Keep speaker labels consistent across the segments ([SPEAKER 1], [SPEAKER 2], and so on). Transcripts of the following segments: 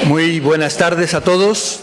[SPEAKER 1] Muy buenas tardes a todos.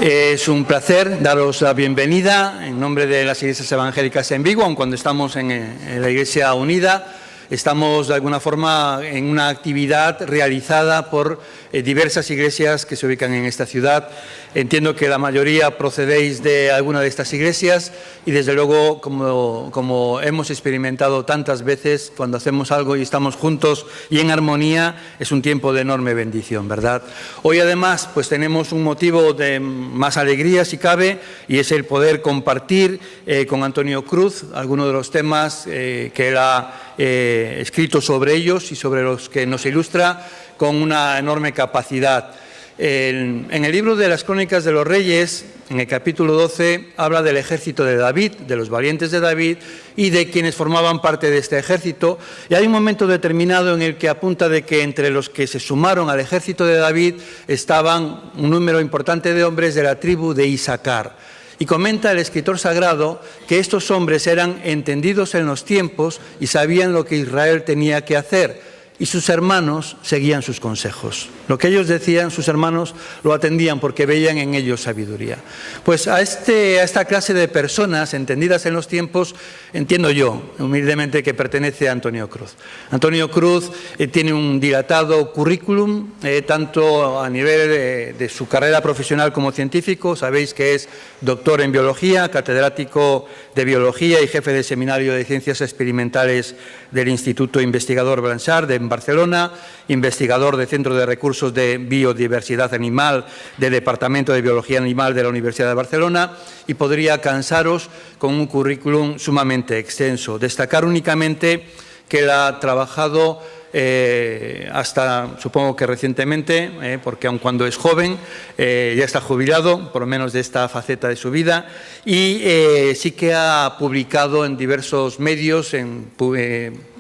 [SPEAKER 1] Es un placer daros la bienvenida en nombre de las iglesias evangélicas en Vigo, aun cuando estamos en la Iglesia Unida. Estamos de alguna forma en una actividad realizada por diversas iglesias que se ubican en esta ciudad. Entiendo que la mayoría procedéis de alguna de estas iglesias y desde luego, como hemos experimentado tantas veces, cuando hacemos algo y estamos juntos y en armonía, es un tiempo de enorme bendición, ¿verdad? Hoy además pues tenemos un motivo de más alegría si cabe, y es el poder compartir con Antonio Cruz algunos de los temas que él ha escrito sobre ellos y sobre los que nos ilustra con una enorme capacidad. En el libro de las Crónicas de los Reyes, en el capítulo 12, habla del ejército de David, de los valientes de David y de quienes formaban parte de este ejército. Y hay un momento determinado en el que apunta de que entre los que se sumaron al ejército de David estaban un número importante de hombres de la tribu de Isaacar. Y comenta el escritor sagrado que estos hombres eran entendidos en los tiempos y sabían lo que Israel tenía que hacer, y sus hermanos seguían sus consejos. Lo que ellos decían, sus hermanos lo atendían porque veían en ellos sabiduría. Pues a esta clase de personas entendidas en los tiempos, entiendo yo, humildemente, que pertenece a Antonio Cruz. Antonio Cruz tiene un dilatado currículum, tanto a nivel de su carrera profesional como científico. Sabéis que es doctor en biología, catedrático de biología y jefe de seminario de ciencias experimentales del Instituto Investigador Blanchard en Barcelona, investigador del Centro de Recursos de Biodiversidad Animal del Departamento de Biología Animal de la Universidad de Barcelona, y podría cansaros con un currículum sumamente extenso. Destacar únicamente que él ha trabajado hasta, supongo que recientemente, porque aun cuando es joven, ya está jubilado, por lo menos de esta faceta de su vida, y sí que ha publicado en diversos medios, en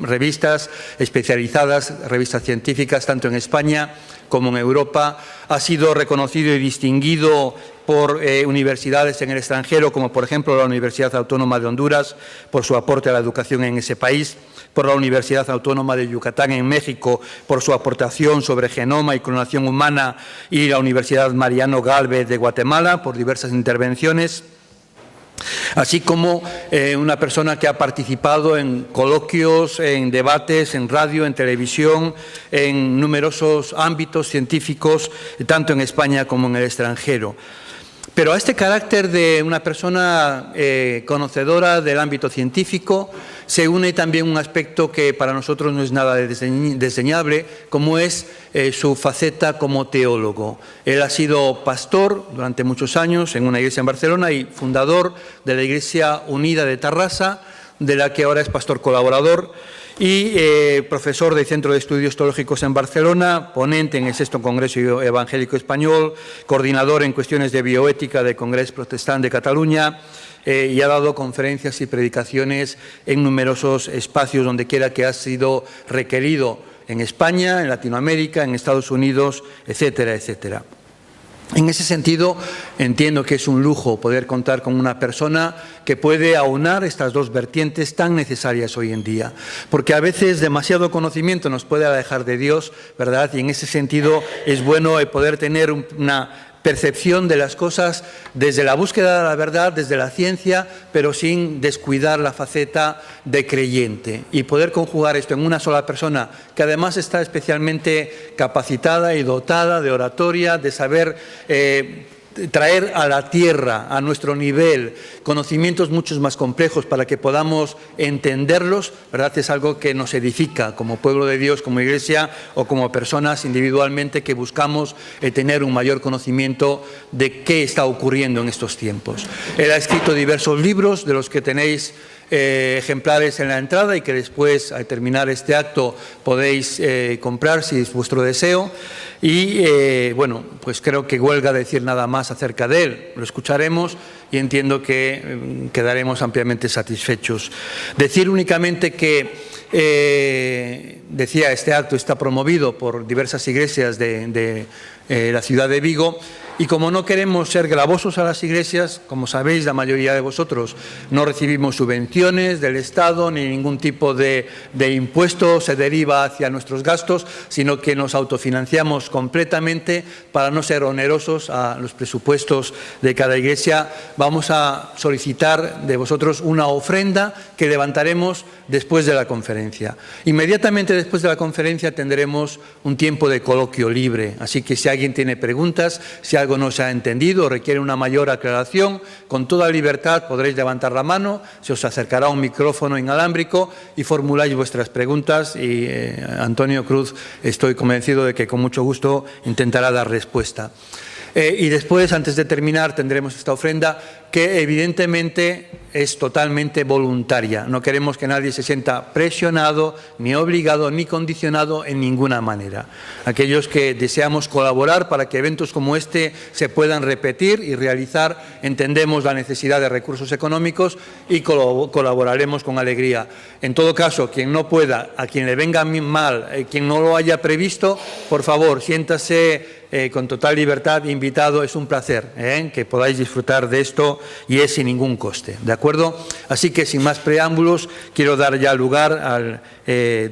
[SPEAKER 1] revistas especializadas, revistas científicas, tanto en España como en Europa. Ha sido reconocido y distinguido por universidades en el extranjero, como por ejemplo la Universidad Autónoma de Honduras, por su aporte a la educación en ese país, por la Universidad Autónoma de Yucatán en México, por su aportación sobre genoma y clonación humana, y la Universidad Mariano Galvez de Guatemala, por diversas intervenciones, así como una persona que ha participado en coloquios, en debates, en radio, en televisión, en numerosos ámbitos científicos, tanto en España como en el extranjero. Pero a este carácter de una persona conocedora del ámbito científico se une también un aspecto que para nosotros no es nada desdeñable, como es su faceta como teólogo. Él ha sido pastor durante muchos años en una iglesia en Barcelona y fundador de la Iglesia Unida de Tarrasa, de la que ahora es pastor colaborador, y profesor del Centro de Estudios Teológicos en Barcelona, ponente en el VI Congreso Evangélico Español, coordinador en cuestiones de bioética del Congreso Protestant de Cataluña, y ha dado conferencias y predicaciones en numerosos espacios donde quiera que ha sido requerido, en España, en Latinoamérica, en Estados Unidos, etcétera, etcétera. En ese sentido, entiendo que es un lujo poder contar con una persona que puede aunar estas dos vertientes tan necesarias hoy en día, porque a veces demasiado conocimiento nos puede alejar de Dios, ¿verdad? Y en ese sentido es bueno poder tener una percepción de las cosas desde la búsqueda de la verdad, desde la ciencia, pero sin descuidar la faceta de creyente, y poder conjugar esto en una sola persona que además está especialmente capacitada y dotada de oratoria, de saber traer a la tierra, a nuestro nivel, conocimientos mucho más complejos para que podamos entenderlos, ¿verdad? Es algo que nos edifica como pueblo de Dios, como iglesia o como personas individualmente que buscamos tener un mayor conocimiento de qué está ocurriendo en estos tiempos. Él ha escrito diversos libros, de los que tenéis ejemplares en la entrada y que después, al terminar este acto, podéis comprar si es vuestro deseo. Y bueno, pues creo que huelga decir nada más acerca de él. Lo escucharemos y entiendo que quedaremos ampliamente satisfechos. Decir únicamente que, decía, este acto está promovido por diversas iglesias de la ciudad de Vigo, Y como no queremos ser gravosos a las iglesias, como sabéis, la mayoría de vosotros no recibimos subvenciones del Estado ni ningún tipo de impuesto se deriva hacia nuestros gastos, sino que nos autofinanciamos completamente para no ser onerosos a los presupuestos de cada iglesia. Vamos a solicitar de vosotros una ofrenda que levantaremos después de la conferencia. Inmediatamente después de la conferencia tendremos un tiempo de coloquio libre, así que si alguien tiene preguntas, si algo no se ha entendido o requiere una mayor aclaración, con toda libertad podréis levantar la mano, se os acercará un micrófono inalámbrico y formuláis vuestras preguntas y Antonio Cruz, estoy convencido de que con mucho gusto intentará dar respuesta. Y después, antes de terminar, tendremos esta ofrenda que evidentemente es totalmente voluntaria. No queremos que nadie se sienta presionado, ni obligado, ni condicionado en ninguna manera. Aquellos que deseamos colaborar para que eventos como este se puedan repetir y realizar, entendemos la necesidad de recursos económicos y colaboraremos con alegría. En todo caso, quien no pueda, a quien le venga mal, quien no lo haya previsto, por favor, siéntase con total libertad, invitado, es un placer que podáis disfrutar de esto y es sin ningún coste, ¿de acuerdo? Así que sin más preámbulos, quiero dar ya lugar al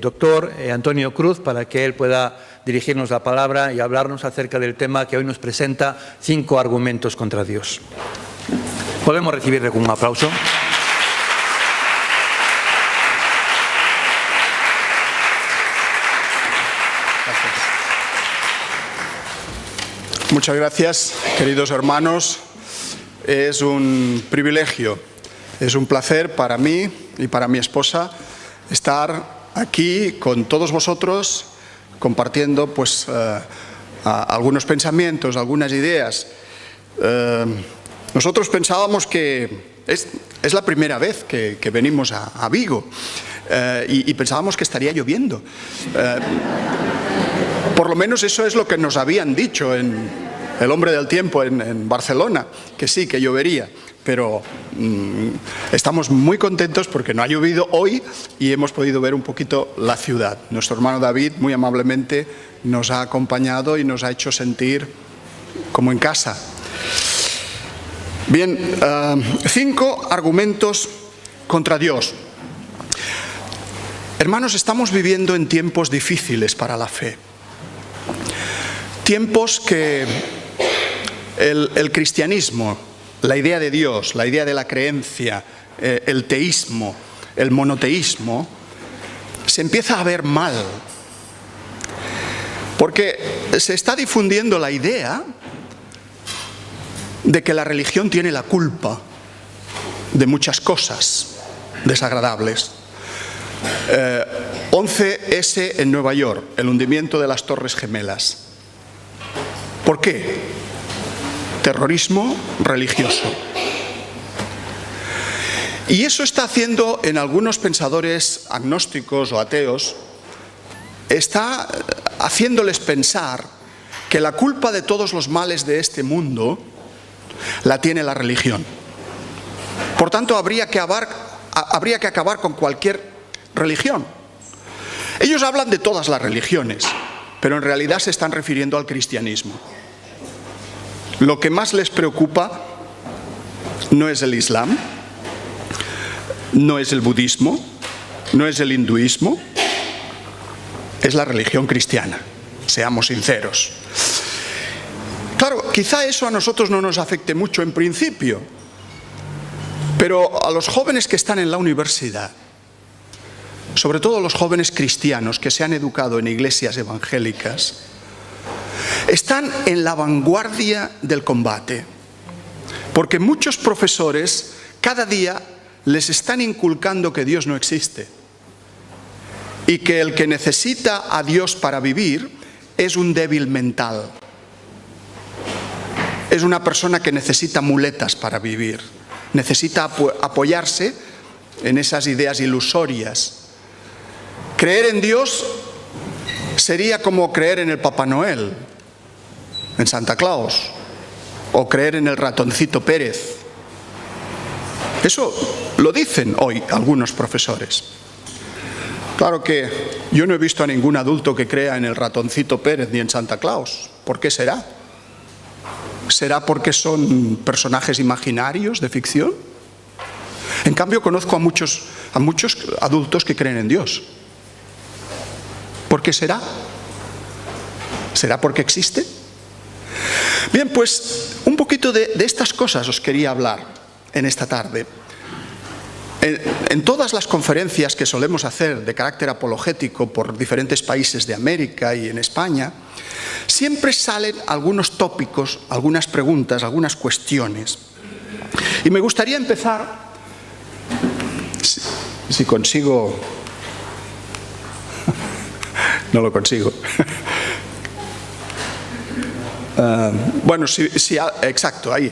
[SPEAKER 1] doctor Antonio Cruz para que él pueda dirigirnos la palabra y hablarnos acerca del tema que hoy nos presenta, 5 argumentos contra Dios. ¿Podemos recibirle con un aplauso?
[SPEAKER 2] Muchas gracias, queridos hermanos. Es un privilegio, es un placer para mí y para mi esposa estar aquí con todos vosotros compartiendo pues, algunos pensamientos, algunas ideas. Nosotros pensábamos que es la primera vez que venimos a Vigo y pensábamos que estaría lloviendo. Por lo menos eso es lo que nos habían dicho en El Hombre del Tiempo en Barcelona, que sí, que llovería. Pero estamos muy contentos porque no ha llovido hoy y hemos podido ver un poquito la ciudad. Nuestro hermano David muy amablemente nos ha acompañado y nos ha hecho sentir como en casa. Bien, 5 argumentos contra Dios. Hermanos, estamos viviendo en tiempos difíciles para la fe. Tiempos que el cristianismo, la idea de Dios, la idea de la creencia, el teísmo, el monoteísmo, se empieza a ver mal. Porque se está difundiendo la idea de que la religión tiene la culpa de muchas cosas desagradables. 11S en Nueva York, el hundimiento de las Torres Gemelas. ¿Por qué? Terrorismo religioso. Y eso está haciendo en algunos pensadores agnósticos o ateos, está haciéndoles pensar que la culpa de todos los males de este mundo la tiene la religión. Por tanto, habría que acabar con cualquier religión. Ellos hablan de todas las religiones, pero en realidad se están refiriendo al cristianismo. Lo que más les preocupa no es el Islam, no es el budismo, no es el hinduismo, es la religión cristiana, seamos sinceros. Claro, quizá eso a nosotros no nos afecte mucho en principio, pero a los jóvenes que están en la universidad, sobre todo los jóvenes cristianos que se han educado en iglesias evangélicas, están en la vanguardia del combate, porque muchos profesores cada día les están inculcando que Dios no existe y que el que necesita a Dios para vivir es un débil mental, es una persona que necesita muletas para vivir, necesita apoyarse en esas ideas ilusorias. Creer en Dios sería como creer en el Papá Noel, en Santa Claus, o creer en el ratoncito Pérez. Eso lo dicen hoy algunos profesores. Claro que yo no he visto a ningún adulto que crea en el ratoncito Pérez ni en Santa Claus. ¿Por qué será? ¿Será porque son personajes imaginarios de ficción? En cambio, conozco a muchos adultos que creen en Dios. ¿Por qué será? ¿Será porque existe? Bien, pues un poquito de estas cosas os quería hablar en esta tarde. En todas las conferencias que solemos hacer de carácter apologético por diferentes países de América y en España, siempre salen algunos tópicos, algunas preguntas, algunas cuestiones. Y me gustaría empezar, si consigo... No lo consigo. Bueno, exacto, ahí.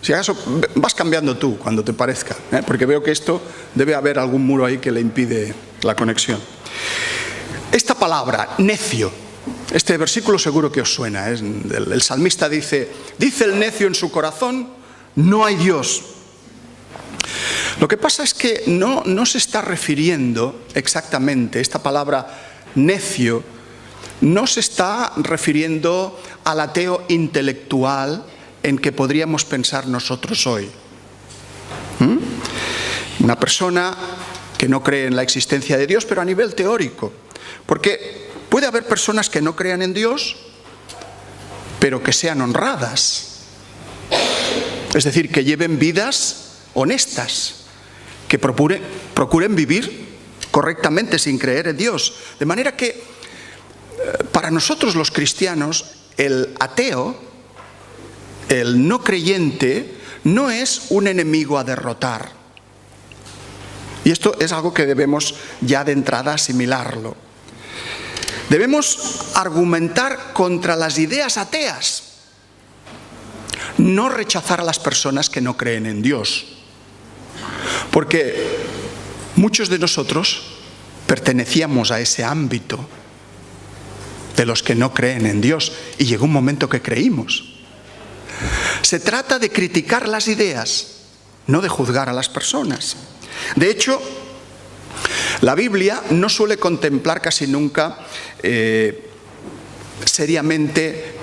[SPEAKER 2] Si acaso vas cambiando tú cuando te parezca, porque veo que esto debe haber algún muro ahí que le impide la conexión. Esta palabra, necio, este versículo seguro que os suena. El salmista dice el necio en su corazón, no hay Dios. Lo que pasa es que no se está refiriendo exactamente, esta palabra necio, no se está refiriendo al ateo intelectual en que podríamos pensar nosotros hoy. Una persona que no cree en la existencia de Dios, pero a nivel teórico. Porque puede haber personas que no crean en Dios, pero que sean honradas. Es decir, que lleven vidas honestas, que procuren vivir correctamente sin creer en Dios. De manera que para nosotros los cristianos, el ateo, el no creyente, no es un enemigo a derrotar. Y esto es algo que debemos ya de entrada asimilarlo. Debemos argumentar contra las ideas ateas, no rechazar a las personas que no creen en Dios. Porque muchos de nosotros pertenecíamos a ese ámbito de los que no creen en Dios, y llegó un momento que creímos. Se trata de criticar las ideas, no de juzgar a las personas. De hecho, la Biblia no suele contemplar casi nunca seriamente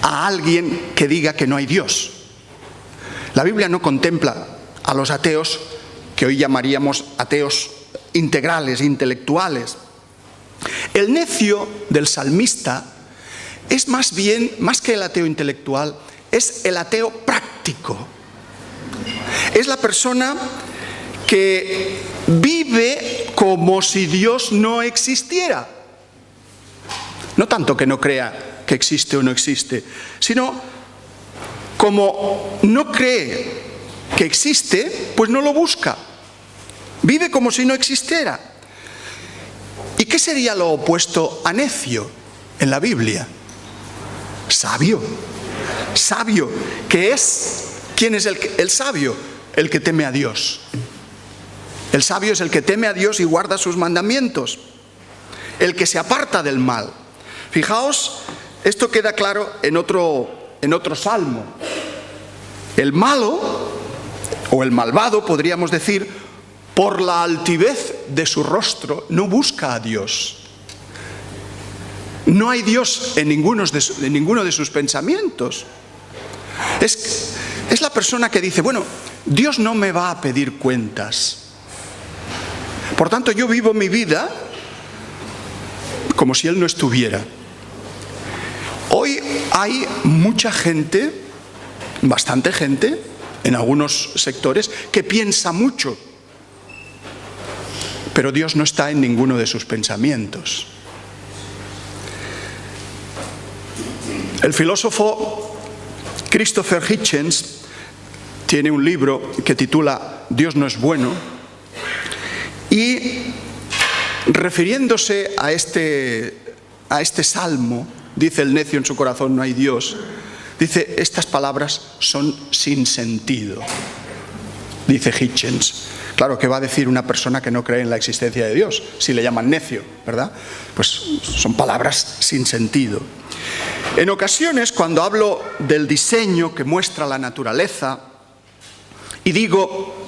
[SPEAKER 2] a alguien que diga que no hay Dios. La Biblia no contempla a los ateos, que hoy llamaríamos ateos integrales, intelectuales. El necio del salmista es más que el ateo intelectual, es el ateo práctico. Es la persona que vive como si Dios no existiera. No tanto que no crea que existe o no existe, sino como no cree que existe, pues no lo busca. Vive como si no existiera. ¿Y qué sería lo opuesto a necio en la Biblia? Sabio. Sabio, que es... ¿Quién es el sabio? El que teme a Dios. El sabio es el que teme a Dios y guarda sus mandamientos. El que se aparta del mal. Fijaos, esto queda claro en otro salmo. El malo, o el malvado, podríamos decir, por la altivez de su rostro, no busca a Dios. No hay Dios en ninguno de sus pensamientos. Es la persona que dice, bueno, Dios no me va a pedir cuentas. Por tanto, yo vivo mi vida como si Él no estuviera. Hoy hay mucha gente, bastante gente, en algunos sectores, que piensa mucho, pero Dios no está en ninguno de sus pensamientos. El filósofo Christopher Hitchens tiene un libro que titula Dios no es bueno, y refiriéndose a este salmo, dice el necio en su corazón no hay Dios, dice estas palabras son sin sentido, dice Hitchens. Claro, ¿qué va a decir una persona que no cree en la existencia de Dios si le llaman necio, verdad? Pues son palabras sin sentido. En ocasiones, cuando hablo del diseño que muestra la naturaleza y digo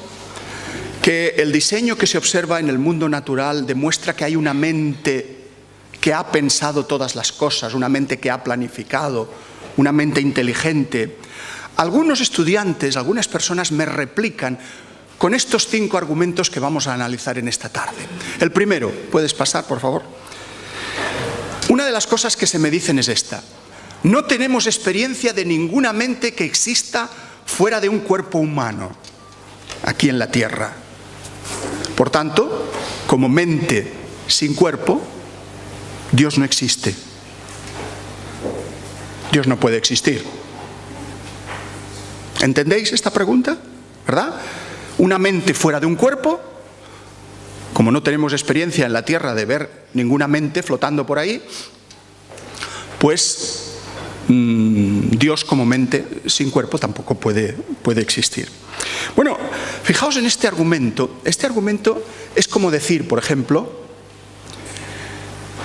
[SPEAKER 2] que el diseño que se observa en el mundo natural demuestra que hay una mente que ha pensado todas las cosas, una mente que ha planificado una mente inteligente. Algunos estudiantes, algunas personas me replican con estos 5 argumentos que vamos a analizar en esta tarde. El primero, ¿puedes pasar, por favor? Una de las cosas que se me dicen es esta: no tenemos experiencia de ninguna mente que exista fuera de un cuerpo humano, aquí en la Tierra. Por tanto, como mente sin cuerpo, Dios no existe. Dios no puede existir. ¿Entendéis esta pregunta? ¿Verdad? Una mente fuera de un cuerpo, como no tenemos experiencia en la Tierra de ver ninguna mente flotando por ahí, pues Dios como mente sin cuerpo tampoco puede existir. Bueno, fijaos en este argumento. Este argumento es como decir, por ejemplo,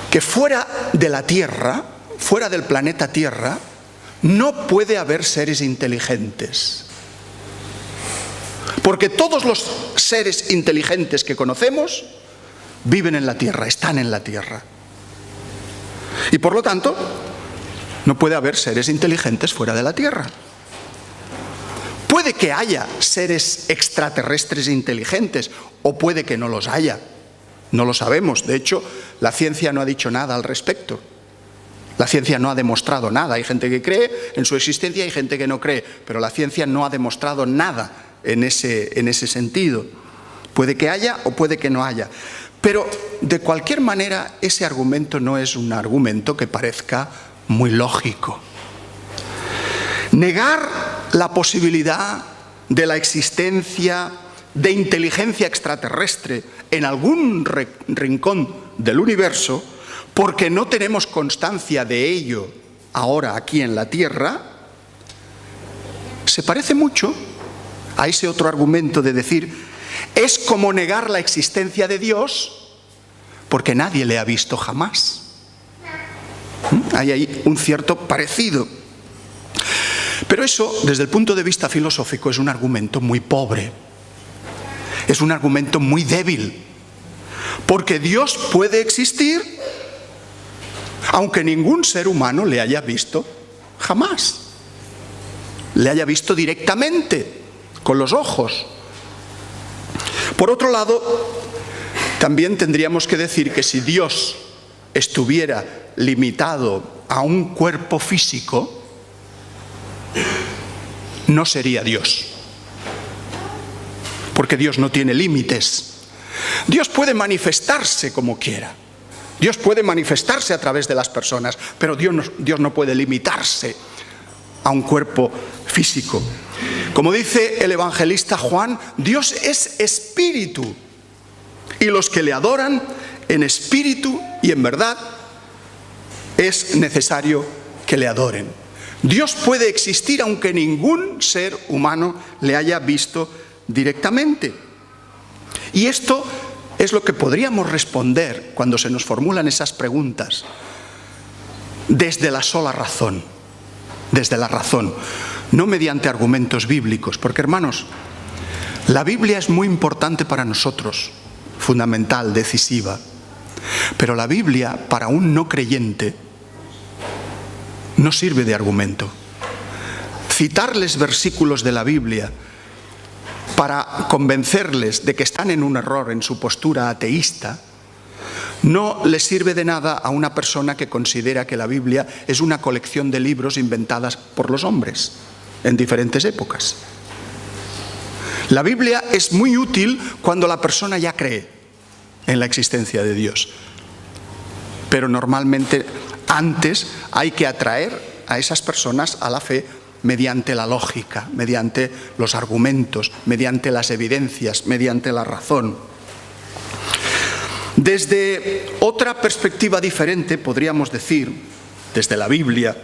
[SPEAKER 2] que fuera de la Tierra, fuera del planeta Tierra, no puede haber seres inteligentes. Porque todos los seres inteligentes que conocemos viven en la Tierra, están en la Tierra. Y por lo tanto, no puede haber seres inteligentes fuera de la Tierra. Puede que haya seres extraterrestres inteligentes, o puede que no los haya. No lo sabemos. De hecho, la ciencia no ha dicho nada al respecto. La ciencia no ha demostrado nada. Hay gente que cree en su existencia y hay gente que no cree, pero la ciencia no ha demostrado nada en ese sentido. Puede que haya o puede que no haya. Pero, de cualquier manera, ese argumento no es un argumento que parezca muy lógico. Negar la posibilidad de la existencia de inteligencia extraterrestre en algún rincón del universo, porque no tenemos constancia de ello ahora aquí en la Tierra, se parece mucho a ese otro argumento de decir: es como negar la existencia de Dios porque nadie le ha visto jamás. Hay ahí un cierto parecido. Pero eso, desde el punto de vista filosófico, es un argumento muy pobre. Es un argumento muy débil. Porque Dios puede existir aunque ningún ser humano le haya visto jamás. Le haya visto directamente, con los ojos. Por otro lado, también tendríamos que decir que si Dios estuviera limitado a un cuerpo físico, no sería Dios. Porque Dios no tiene límites. Dios puede manifestarse como quiera. Dios puede manifestarse a través de las personas, pero Dios no puede limitarse a un cuerpo físico. Como dice el evangelista Juan, Dios es espíritu, y los que le adoran en espíritu y en verdad es necesario que le adoren. Dios puede existir aunque ningún ser humano le haya visto directamente. Y esto es lo que podríamos responder cuando se nos formulan esas preguntas, desde la sola razón, desde la razón, no mediante argumentos bíblicos. Porque, hermanos, la Biblia es muy importante para nosotros, fundamental, decisiva. Pero la Biblia, para un no creyente, no sirve de argumento. Citarles versículos de la Biblia para convencerles de que están en un error en su postura ateísta, no le sirve de nada a una persona que considera que la Biblia es una colección de libros inventadas por los hombres en diferentes épocas. La Biblia es muy útil cuando la persona ya cree en la existencia de Dios. Pero normalmente antes hay que atraer a esas personas a la fe mediante la lógica, mediante los argumentos, mediante las evidencias, mediante la razón. Desde otra perspectiva diferente, podríamos decir, desde la Biblia,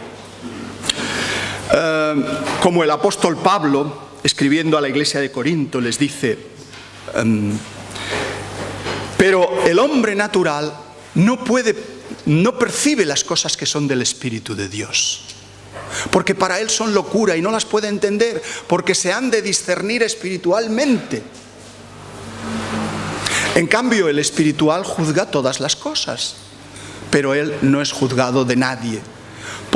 [SPEAKER 2] como el apóstol Pablo, escribiendo a la iglesia de Corinto, les dice: pero el hombre natural no percibe las cosas que son del Espíritu de Dios, porque para él son locura y no las puede entender, porque se han de discernir espiritualmente. En cambio, el espiritual juzga todas las cosas, pero él no es juzgado de nadie.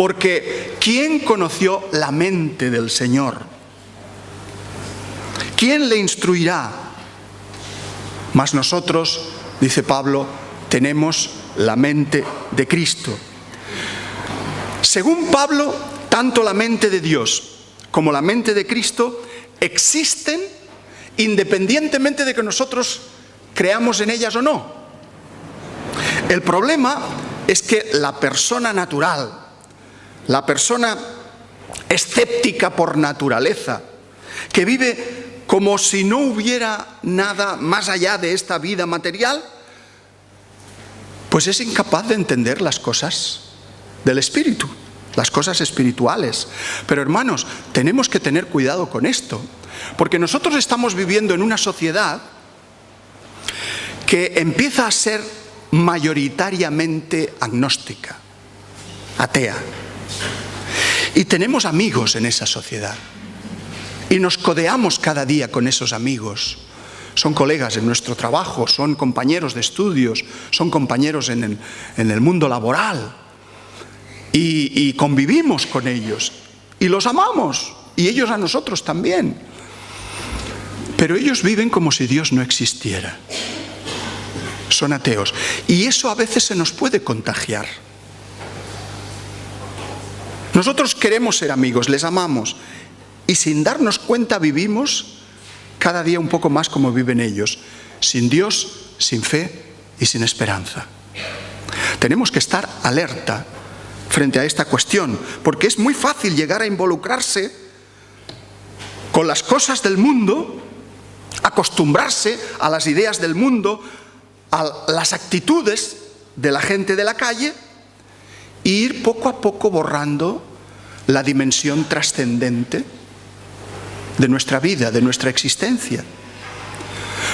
[SPEAKER 2] Porque ¿quién conoció la mente del Señor? ¿Quién le instruirá? Mas nosotros, dice Pablo, tenemos la mente de Cristo. Según Pablo, tanto la mente de Dios como la mente de Cristo existen independientemente de que nosotros creamos en ellas o no. El problema es que la persona natural, la persona escéptica por naturaleza, que vive como si no hubiera nada más allá de esta vida material, pues es incapaz de entender las cosas del espíritu, las cosas espirituales. Pero hermanos, tenemos que tener cuidado con esto, porque nosotros estamos viviendo en una sociedad que empieza a ser mayoritariamente agnóstica, atea. Y tenemos amigos en esa sociedad. Y nos codeamos cada día con esos amigos. Son colegas en nuestro trabajo, son compañeros de estudios, son compañeros en el mundo laboral. Y convivimos con ellos. Y los amamos. Y ellos a nosotros también. Pero ellos viven como si Dios no existiera. Son ateos. Y eso a veces se nos puede contagiar. Nosotros queremos ser amigos, les amamos. Y sin darnos cuenta vivimos cada día un poco más como viven ellos, sin Dios, sin fe y sin esperanza. Tenemos que estar alerta frente a esta cuestión, porque es muy fácil llegar a involucrarse con las cosas del mundo, acostumbrarse a las ideas del mundo, a las actitudes de la gente de la calle e ir poco a poco borrando la dimensión trascendente de nuestra vida, de nuestra existencia.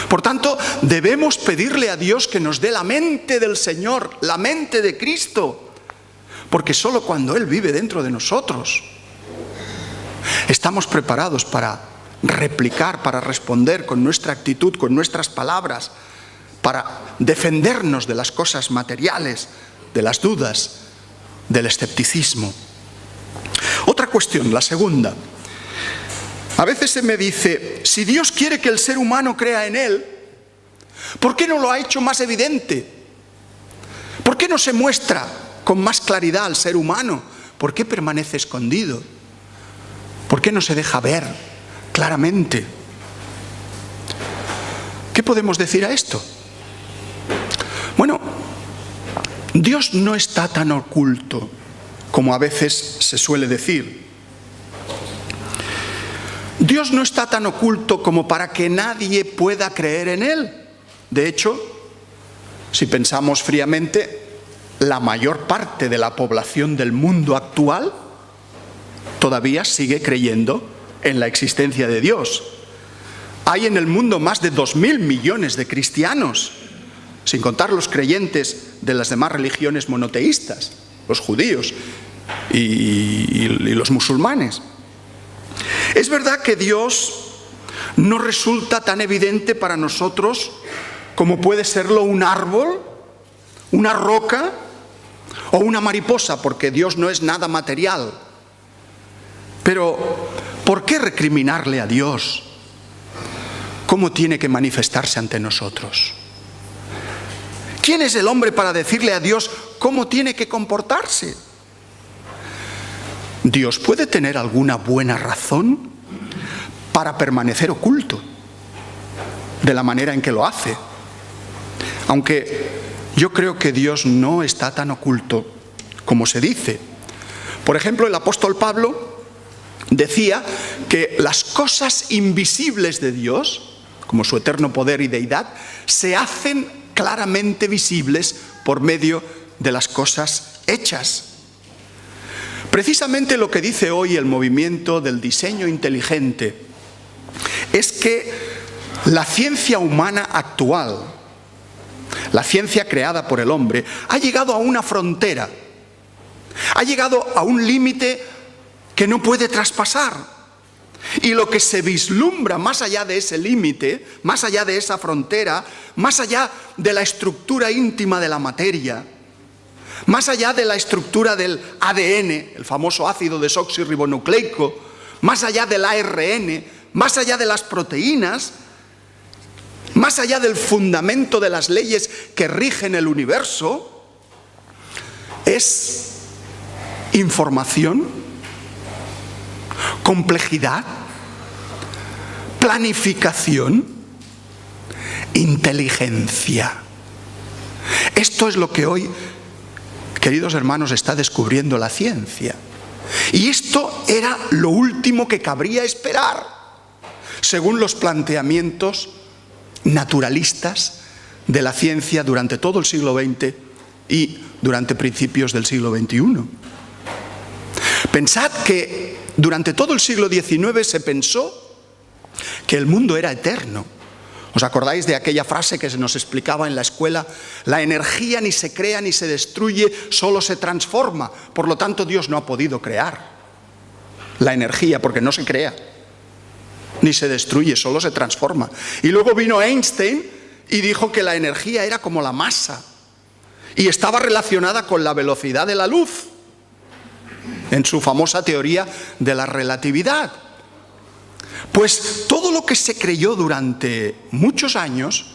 [SPEAKER 2] Por tanto, debemos pedirle a Dios que nos dé la mente del Señor, la mente de Cristo, porque solo cuando Él vive dentro de nosotros estamos preparados para replicar, para responder con nuestra actitud, con nuestras palabras, para defendernos de las cosas materiales, de las dudas, del escepticismo. Otra cuestión, la segunda. A veces se me dice, si Dios quiere que el ser humano crea en Él, ¿por qué no lo ha hecho más evidente? ¿Por qué no se muestra con más claridad al ser humano? ¿Por qué permanece escondido? ¿Por qué no se deja ver claramente? ¿Qué podemos decir a esto? Bueno, Dios no está tan oculto como a veces se suele decir. Dios no está tan oculto como para que nadie pueda creer en Él. De hecho, si pensamos fríamente, la mayor parte de la población del mundo actual todavía sigue creyendo en la existencia de Dios. Hay en el mundo más de 2.000 millones de cristianos, sin contar los creyentes de las demás religiones monoteístas, los judíos y los musulmanes. Es verdad que Dios no resulta tan evidente para nosotros como puede serlo un árbol, una roca o una mariposa, porque Dios no es nada material. Pero, ¿por qué recriminarle a Dios cómo tiene que manifestarse ante nosotros? ¿Quién es el hombre para decirle a Dios cómo tiene que comportarse? Dios puede tener alguna buena razón para permanecer oculto de la manera en que lo hace. Aunque yo creo que Dios no está tan oculto como se dice. Por ejemplo, el apóstol Pablo decía que las cosas invisibles de Dios, como su eterno poder y deidad, se hacen claramente visibles por medio de las cosas hechas. Precisamente lo que dice hoy el movimiento del diseño inteligente es que la ciencia humana actual, la ciencia creada por el hombre, ha llegado a una frontera, ha llegado a un límite que no puede traspasar. Y lo que se vislumbra más allá de ese límite, más allá de esa frontera, más allá de la estructura íntima de la materia, más allá de la estructura del ADN, el famoso ácido desoxirribonucleico, más allá del ARN, más allá de las proteínas, más allá del fundamento de las leyes que rigen el universo, es información, complejidad, planificación, inteligencia. Esto es lo que hoy, queridos hermanos, está descubriendo la ciencia. Y esto era lo último que cabría esperar, según los planteamientos naturalistas de la ciencia durante todo el siglo XX y durante principios del siglo XXI. Pensad que durante todo el siglo XIX se pensó que el mundo era eterno. ¿Os acordáis de aquella frase que se nos explicaba en la escuela? La energía ni se crea ni se destruye, solo se transforma. Por lo tanto, Dios no ha podido crear la energía porque no se crea ni se destruye, solo se transforma. Y luego vino Einstein y dijo que la energía era como la masa y estaba relacionada con la velocidad de la luz, en su famosa teoría de la relatividad. Pues todo lo que se creyó durante muchos años,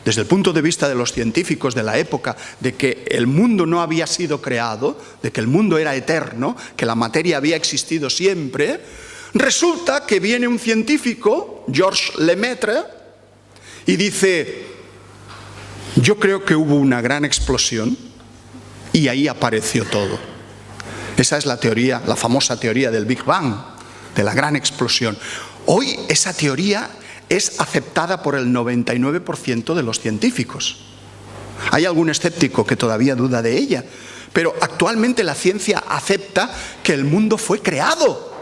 [SPEAKER 2] desde el punto de vista de los científicos de la época, de que el mundo no había sido creado, de que el mundo era eterno, que la materia había existido siempre, resulta que viene un científico, Georges Lemaitre, y dice: yo creo que hubo una gran explosión y ahí apareció todo. Esa es la teoría, la famosa teoría del Big Bang, de la gran explosión. Hoy esa teoría es aceptada por el 99% de los científicos. Hay algún escéptico que todavía duda de ella, pero actualmente la ciencia acepta que el mundo fue creado.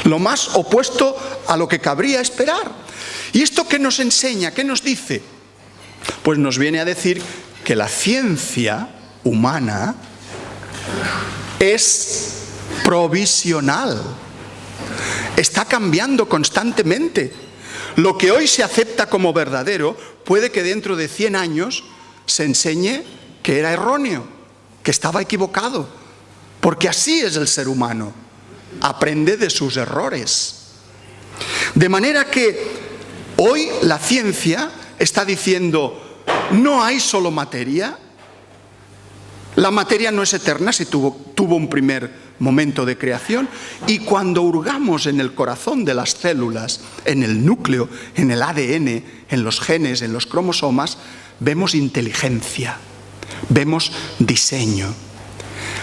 [SPEAKER 2] Lo más opuesto a lo que cabría esperar. ¿Y esto qué nos enseña? ¿Qué nos dice? Pues nos viene a decir que la ciencia humana es provisional. Está cambiando constantemente. Lo que hoy se acepta como verdadero puede que dentro de 100 años se enseñe que era erróneo, que estaba equivocado, porque así es el ser humano. Aprende de sus errores. De manera que hoy la ciencia está diciendo: no hay solo materia. La materia no es eterna, si tuvo un primer momento de creación, y cuando hurgamos en el corazón de las células, en el núcleo, en el ADN, en los genes, en los cromosomas, vemos inteligencia, vemos diseño.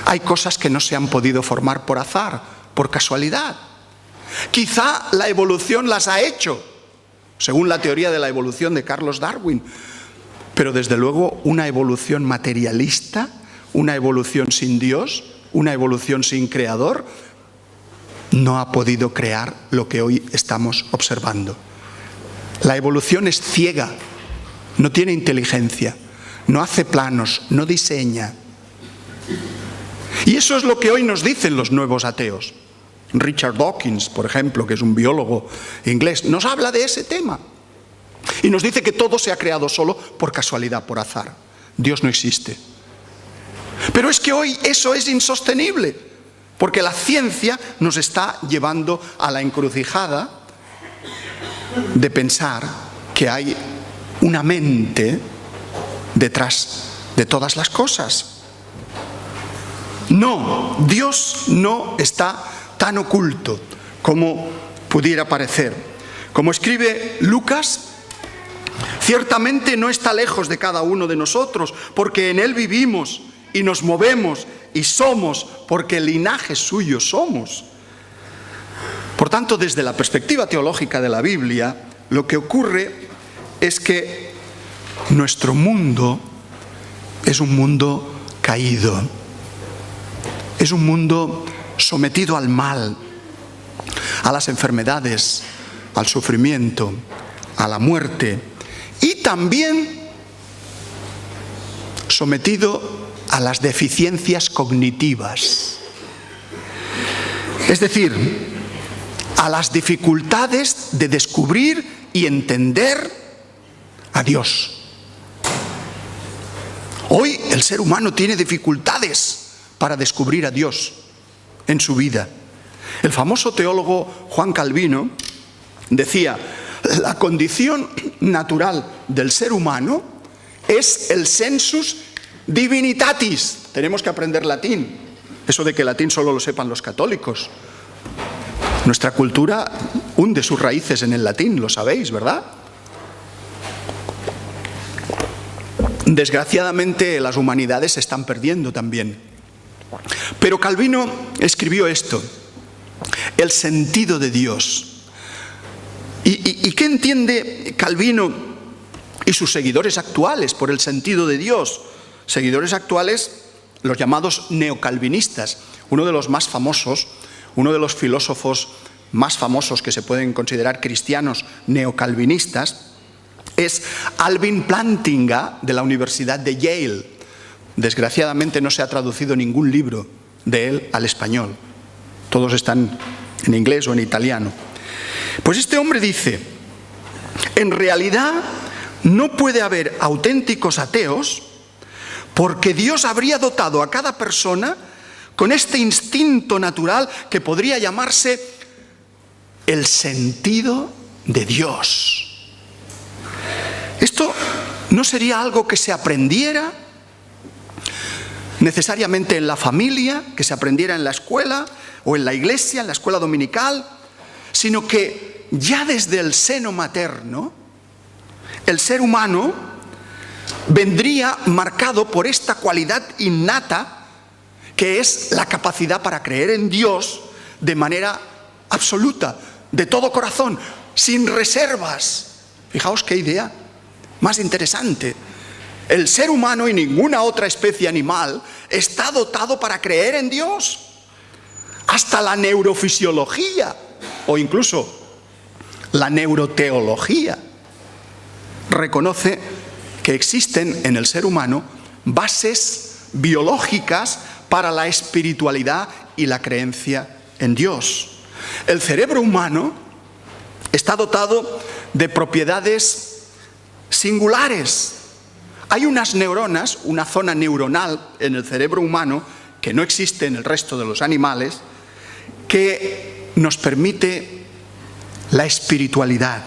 [SPEAKER 2] Hay cosas que no se han podido formar por azar, por casualidad. Quizá la evolución las ha hecho, según la teoría de la evolución de Carlos Darwin, pero desde luego una evolución materialista, una evolución sin Dios, una evolución sin creador, no ha podido crear lo que hoy estamos observando. La evolución es ciega, no tiene inteligencia, no hace planos, no diseña. Y eso es lo que hoy nos dicen los nuevos ateos. Richard Dawkins, por ejemplo, que es un biólogo inglés, nos habla de ese tema. Y nos dice que todo se ha creado solo por casualidad, por azar. Dios no existe. Pero es que hoy eso es insostenible, porque la ciencia nos está llevando a la encrucijada de pensar que hay una mente detrás de todas las cosas. No, Dios no está tan oculto como pudiera parecer. Como escribe Lucas, ciertamente no está lejos de cada uno de nosotros, porque en Él vivimos y nos movemos y somos, porque el linaje suyo somos. Por tanto, desde la perspectiva teológica de la Biblia, lo que ocurre es que nuestro mundo es un mundo caído, es un mundo sometido al mal, a las enfermedades, al sufrimiento, a la muerte, y también sometido a las deficiencias cognitivas, es decir, a las dificultades de descubrir y entender a Dios. Hoy el ser humano tiene dificultades para descubrir a Dios en su vida. El famoso teólogo Juan Calvino decía: la condición natural del ser humano es el sensus divinitatis. Tenemos que aprender latín. Eso de que latín solo lo sepan los católicos. Nuestra cultura hunde sus raíces en el latín, lo sabéis, ¿verdad? Desgraciadamente las humanidades se están perdiendo también. Pero Calvino escribió esto: el sentido de Dios. ¿Y qué entiende Calvino y sus seguidores actuales por el sentido de Dios? Seguidores actuales, los llamados neocalvinistas. Uno de los más famosos, uno de los filósofos más famosos que se pueden considerar cristianos neocalvinistas, es Alvin Plantinga, de la Universidad de Yale. Desgraciadamente no se ha traducido ningún libro de él al español. Todos están en inglés o en italiano. Pues este hombre dice: en realidad no puede haber auténticos ateos, porque Dios habría dotado a cada persona con este instinto natural que podría llamarse el sentido de Dios. Esto no sería algo que se aprendiera necesariamente en la familia, que se aprendiera en la escuela o en la iglesia, en la escuela dominical, sino que ya desde el seno materno el ser humano vendría marcado por esta cualidad innata que es la capacidad para creer en Dios de manera absoluta, de todo corazón, sin reservas. Fijaos qué idea más interesante. El ser humano y ninguna otra especie animal está dotado para creer en Dios. Hasta la neurofisiología o incluso la neuroteología reconoce que existen en el ser humano bases biológicas para la espiritualidad y la creencia en Dios. El cerebro humano está dotado de propiedades singulares. Hay unas neuronas, una zona neuronal en el cerebro humano que no existe en el resto de los animales, que nos permite la espiritualidad,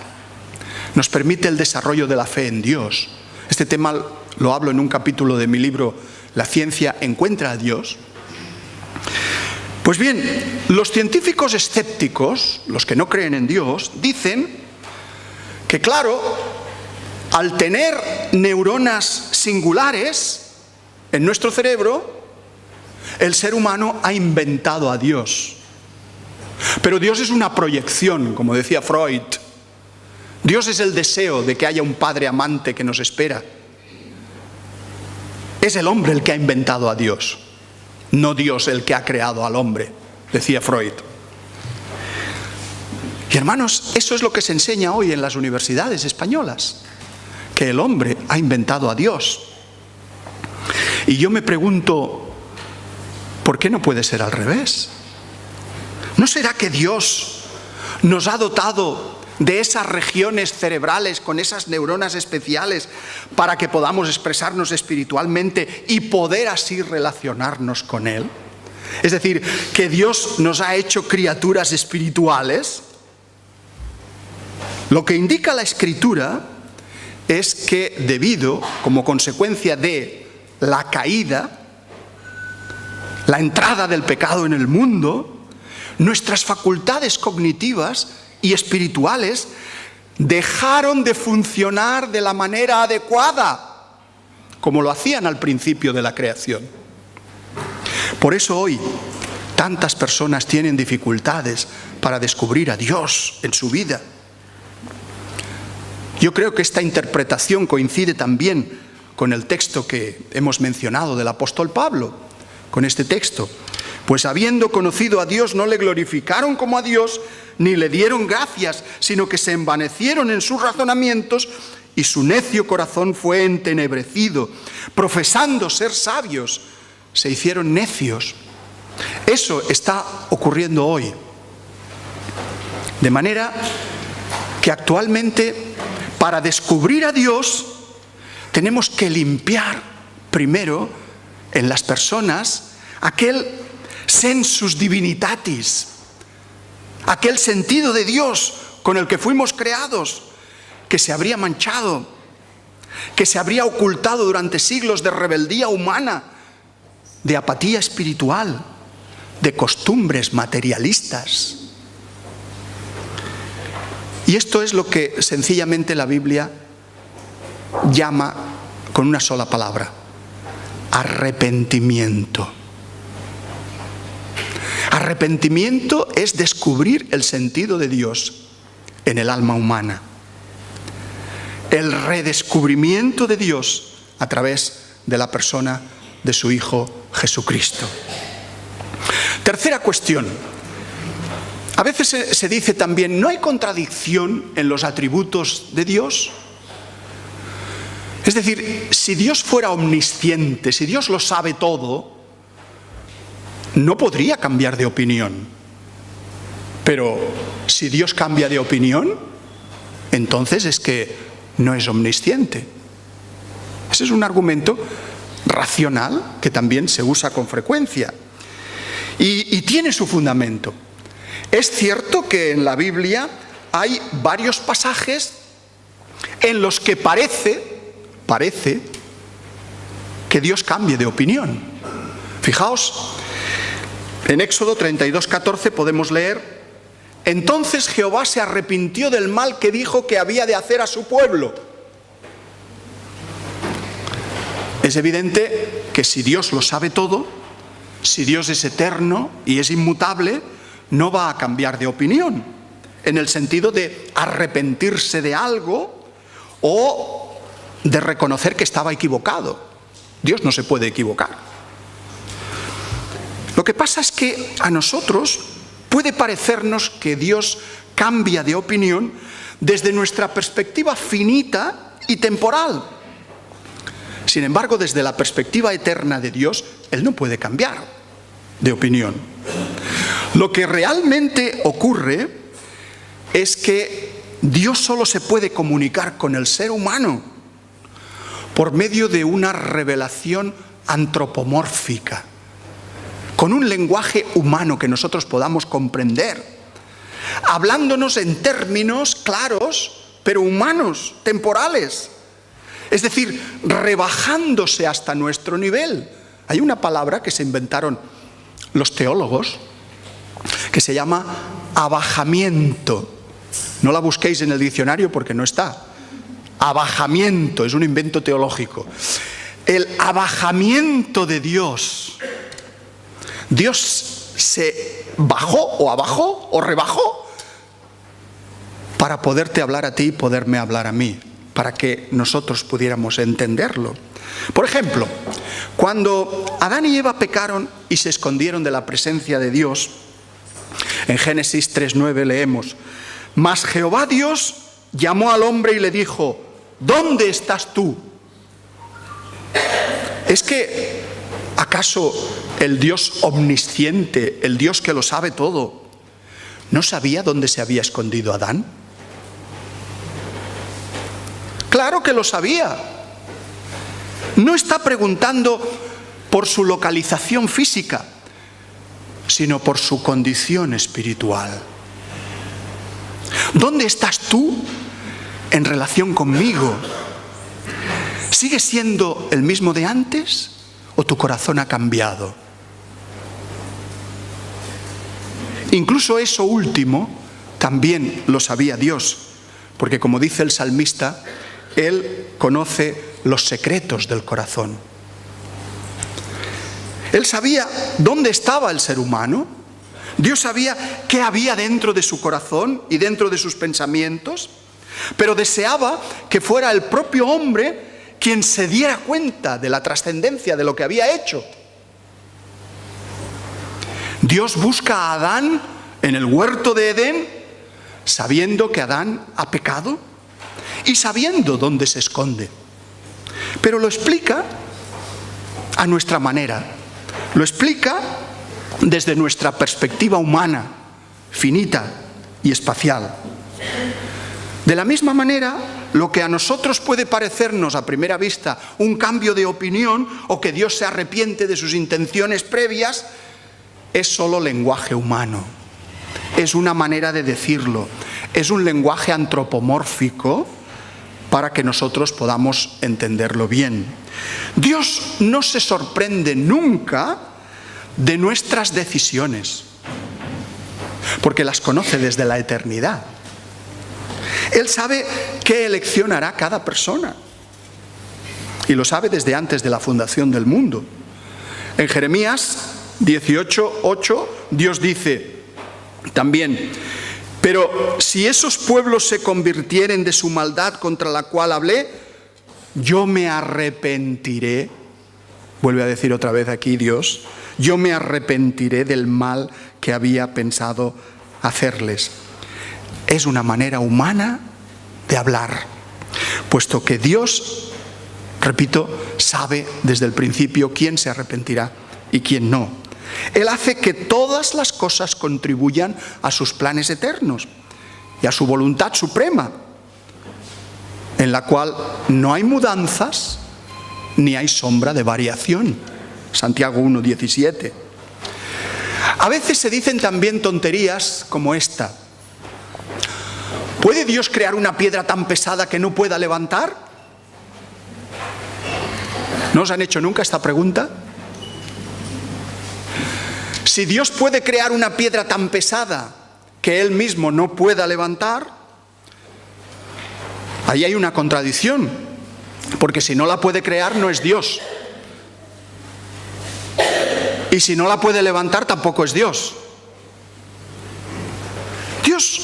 [SPEAKER 2] nos permite el desarrollo de la fe en Dios. Este tema lo hablo en un capítulo de mi libro La ciencia encuentra a Dios. Pues bien, los científicos escépticos, los que no creen en Dios, dicen que, claro, al tener neuronas singulares en nuestro cerebro, el ser humano ha inventado a Dios. Pero Dios es una proyección, como decía Freud. Dios es el deseo de que haya un padre amante que nos espera. Es el hombre el que ha inventado a Dios, no Dios el que ha creado al hombre, decía Freud. Y hermanos, eso es lo que se enseña hoy en las universidades españolas, que el hombre ha inventado a Dios. Y yo me pregunto, ¿por qué no puede ser al revés? ¿No será que Dios nos ha dotado de esas regiones cerebrales con esas neuronas especiales para que podamos expresarnos espiritualmente y poder así relacionarnos con Él? Es decir, que Dios nos ha hecho criaturas espirituales. Lo que indica la Escritura es que como consecuencia de la caída, la entrada del pecado en el mundo, nuestras facultades cognitivas y espirituales dejaron de funcionar de la manera adecuada, como lo hacían al principio de la creación. Por eso hoy tantas personas tienen dificultades para descubrir a Dios en su vida. Yo creo que esta interpretación coincide también con el texto que hemos mencionado del apóstol Pablo, con este texto. Pues habiendo conocido a Dios, no le glorificaron como a Dios, ni le dieron gracias, sino que se envanecieron en sus razonamientos y su necio corazón fue entenebrecido. Profesando ser sabios, se hicieron necios. Eso está ocurriendo hoy. De manera que actualmente, para descubrir a Dios, tenemos que limpiar primero en las personas aquel sensus divinitatis, aquel sentido de Dios con el que fuimos creados, que se habría manchado, que se habría ocultado durante siglos de rebeldía humana, de apatía espiritual, de costumbres materialistas. Y esto es lo que sencillamente la Biblia llama con una sola palabra: arrepentimiento. Arrepentimiento es descubrir el sentido de Dios en el alma humana. El redescubrimiento de Dios a través de la persona de su Hijo Jesucristo. Tercera cuestión. A veces se dice también, ¿no hay contradicción en los atributos de Dios? Es decir, si Dios fuera omnisciente, si Dios lo sabe todo, no podría cambiar de opinión. Pero si Dios cambia de opinión, entonces es que no es omnisciente. Ese es un argumento racional que también se usa con frecuencia y tiene su fundamento. Es cierto que en la Biblia hay varios pasajes en los que parece que Dios cambie de opinión. Fijaos, en Éxodo 32:14 podemos leer: entonces Jehová se arrepintió del mal que dijo que había de hacer a su pueblo. Es evidente que si Dios lo sabe todo, si Dios es eterno y es inmutable, no va a cambiar de opinión, en el sentido de arrepentirse de algo o de reconocer que estaba equivocado. Dios no se puede equivocar. Lo que pasa es que a nosotros puede parecernos que Dios cambia de opinión desde nuestra perspectiva finita y temporal. Sin embargo, desde la perspectiva eterna de Dios, Él no puede cambiar de opinión. Lo que realmente ocurre es que Dios solo se puede comunicar con el ser humano por medio de una revelación antropomórfica, con un lenguaje humano que nosotros podamos comprender, hablándonos en términos claros, pero humanos, temporales. Es decir, rebajándose hasta nuestro nivel. Hay una palabra que se inventaron los teólogos que se llama abajamiento. No la busquéis en el diccionario porque no está. Abajamiento, es un invento teológico. El abajamiento de Dios. Dios se bajó o abajó o rebajó para poderte hablar a ti y poderme hablar a mí, para que nosotros pudiéramos entenderlo. Por ejemplo, cuando Adán y Eva pecaron y se escondieron de la presencia de Dios, en Génesis 3:9 leemos: mas Jehová Dios llamó al hombre y le dijo: ¿dónde estás tú? ¿Es que acaso el Dios omnisciente, el Dios que lo sabe todo, no sabía dónde se había escondido Adán? Claro que lo sabía. No está preguntando por su localización física, sino por su condición espiritual. ¿Dónde estás tú en relación conmigo? ¿Sigues siendo el mismo de antes o tu corazón ha cambiado? Incluso eso último también lo sabía Dios, porque como dice el salmista, Él conoce los secretos del corazón. Él sabía dónde estaba el ser humano. Dios sabía qué había dentro de su corazón y dentro de sus pensamientos, pero deseaba que fuera el propio hombre quien se diera cuenta de la trascendencia de lo que había hecho. Dios busca a Adán en el huerto de Edén, sabiendo que Adán ha pecado y sabiendo dónde se esconde. Pero lo explica a nuestra manera. Lo explica desde nuestra perspectiva humana, finita y espacial. De la misma manera lo que a nosotros puede parecernos a primera vista un cambio de opinión o que Dios se arrepiente de sus intenciones previas, es solo lenguaje humano. Es una manera de decirlo. Es un lenguaje antropomórfico para que nosotros podamos entenderlo bien. Dios no se sorprende nunca de nuestras decisiones, porque las conoce desde la eternidad. Él sabe qué elección hará cada persona, y lo sabe desde antes de la fundación del mundo. En Jeremías 18:8, Dios dice también: pero si esos pueblos se convirtieren de su maldad contra la cual hablé, yo me arrepentiré. Vuelve a decir otra vez aquí Dios: yo me arrepentiré del mal que había pensado hacerles. Es una manera humana de hablar, puesto que Dios, repito, sabe desde el principio quién se arrepentirá y quién no. Él hace que todas las cosas contribuyan a sus planes eternos y a su voluntad suprema, en la cual no hay mudanzas ni hay sombra de variación. Santiago 1:17. A veces se dicen también tonterías como esta: ¿puede Dios crear una piedra tan pesada que no pueda levantar? ¿No os han hecho nunca esta pregunta? Si Dios puede crear una piedra tan pesada que Él mismo no pueda levantar, ahí hay una contradicción, porque si no la puede crear no es Dios. Y si no la puede levantar tampoco es Dios. Dios,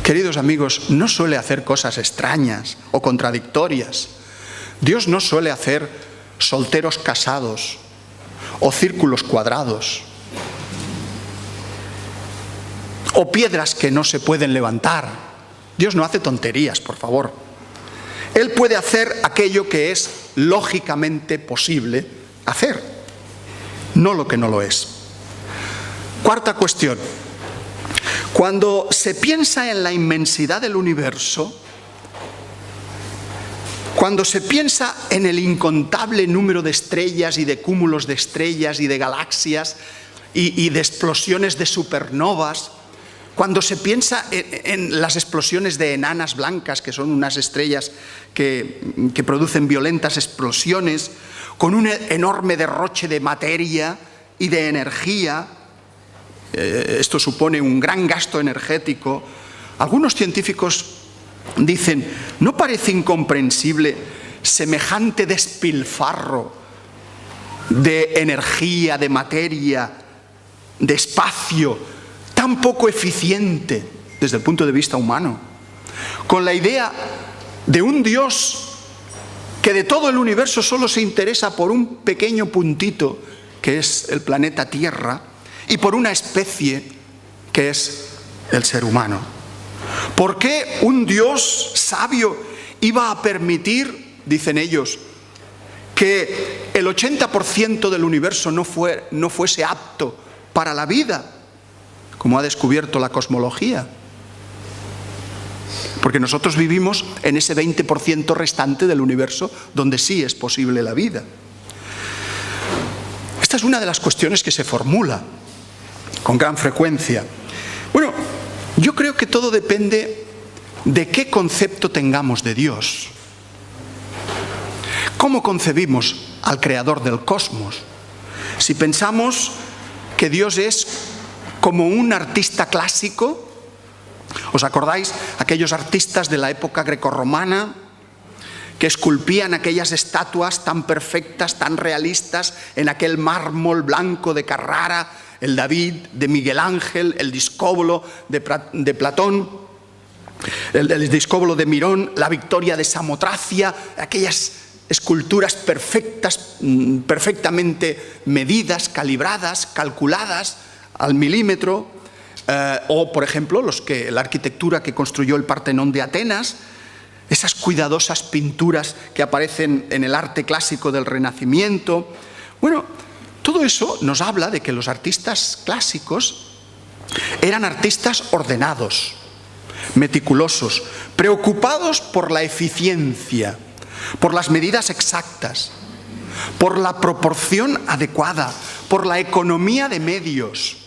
[SPEAKER 2] queridos amigos, no suele hacer cosas extrañas o contradictorias. Dios no suele hacer solteros casados o círculos cuadrados o piedras que no se pueden levantar. Dios no hace tonterías, por favor. Él puede hacer aquello que es lógicamente posible hacer, no lo que no lo es. Cuarta cuestión. Cuando se piensa en la inmensidad del universo, cuando se piensa en el incontable número de estrellas y de cúmulos de estrellas y de galaxias y de explosiones de supernovas, cuando se piensa en las explosiones de enanas blancas, que son unas estrellas que producen violentas explosiones, con un enorme derroche de materia y de energía, esto supone un gran gasto energético. Algunos científicos dicen: ¿no parece incomprensible semejante despilfarro de energía, de materia, de espacio, tan poco eficiente desde el punto de vista humano, con la idea de un Dios que de todo el universo solo se interesa por un pequeño puntito que es el planeta Tierra y por una especie que es el ser humano? ¿Por qué un Dios sabio iba a permitir, dicen ellos, que el 80% del universo no fuese apto para la vida, como ha descubierto la cosmología? Porque nosotros vivimos en ese 20% restante del universo donde sí es posible la vida. Esta es una de las cuestiones que se formula con gran frecuencia. Bueno, yo creo que todo depende de qué concepto tengamos de Dios. ¿Cómo concebimos al creador del cosmos? Si pensamos que Dios es como un artista clásico, ¿os acordáis? Aquellos artistas de la época grecorromana que esculpían aquellas estatuas tan perfectas, tan realistas, en aquel mármol blanco de Carrara, el David de Miguel Ángel, el Discóbolo de Platón, el Discóbolo de Mirón, la Victoria de Samotracia, aquellas esculturas perfectas, perfectamente medidas, calibradas, calculadas al milímetro, o por ejemplo la arquitectura que construyó el Partenón de Atenas, esas cuidadosas pinturas que aparecen en el arte clásico del Renacimiento. Bueno, todo eso nos habla de que los artistas clásicos eran artistas ordenados, meticulosos, preocupados por la eficiencia, por las medidas exactas, por la proporción adecuada, por la economía de medios.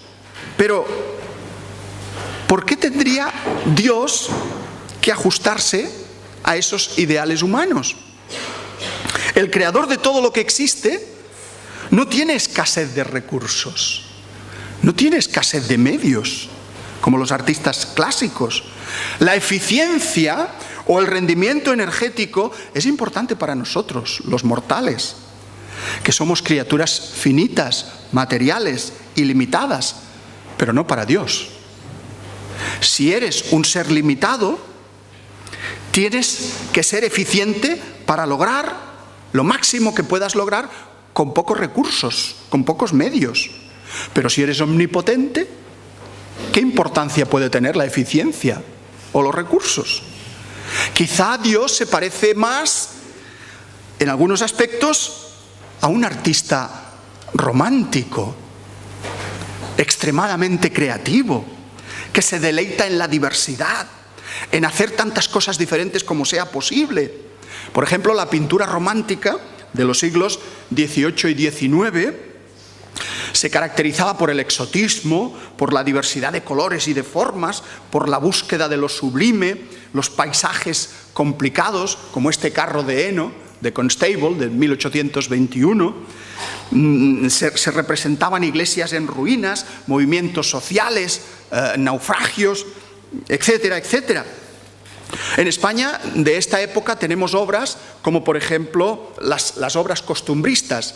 [SPEAKER 2] Pero, ¿por qué tendría Dios que ajustarse a esos ideales humanos? El creador de todo lo que existe no tiene escasez de recursos, no tiene escasez de medios, como los artistas clásicos. La eficiencia o el rendimiento energético es importante para nosotros, los mortales, que somos criaturas finitas, materiales, ilimitadas, pero no para Dios. Si eres un ser limitado, tienes que ser eficiente para lograr lo máximo que puedas lograr con pocos recursos, con pocos medios. Pero si eres omnipotente, ¿qué importancia puede tener la eficiencia o los recursos? Quizá Dios se parece más, en algunos aspectos, a un artista romántico, extremadamente creativo, que se deleita en la diversidad, en hacer tantas cosas diferentes como sea posible. Por ejemplo, la pintura romántica de los siglos XVIII y XIX se caracterizaba por el exotismo, por la diversidad de colores y de formas, por la búsqueda de lo sublime, los paisajes complicados, como este carro de heno, de Constable, de 1821. Se representaban iglesias en ruinas, movimientos sociales, naufragios, etcétera, etcétera. En España, de esta época, tenemos obras como, por ejemplo, las obras costumbristas.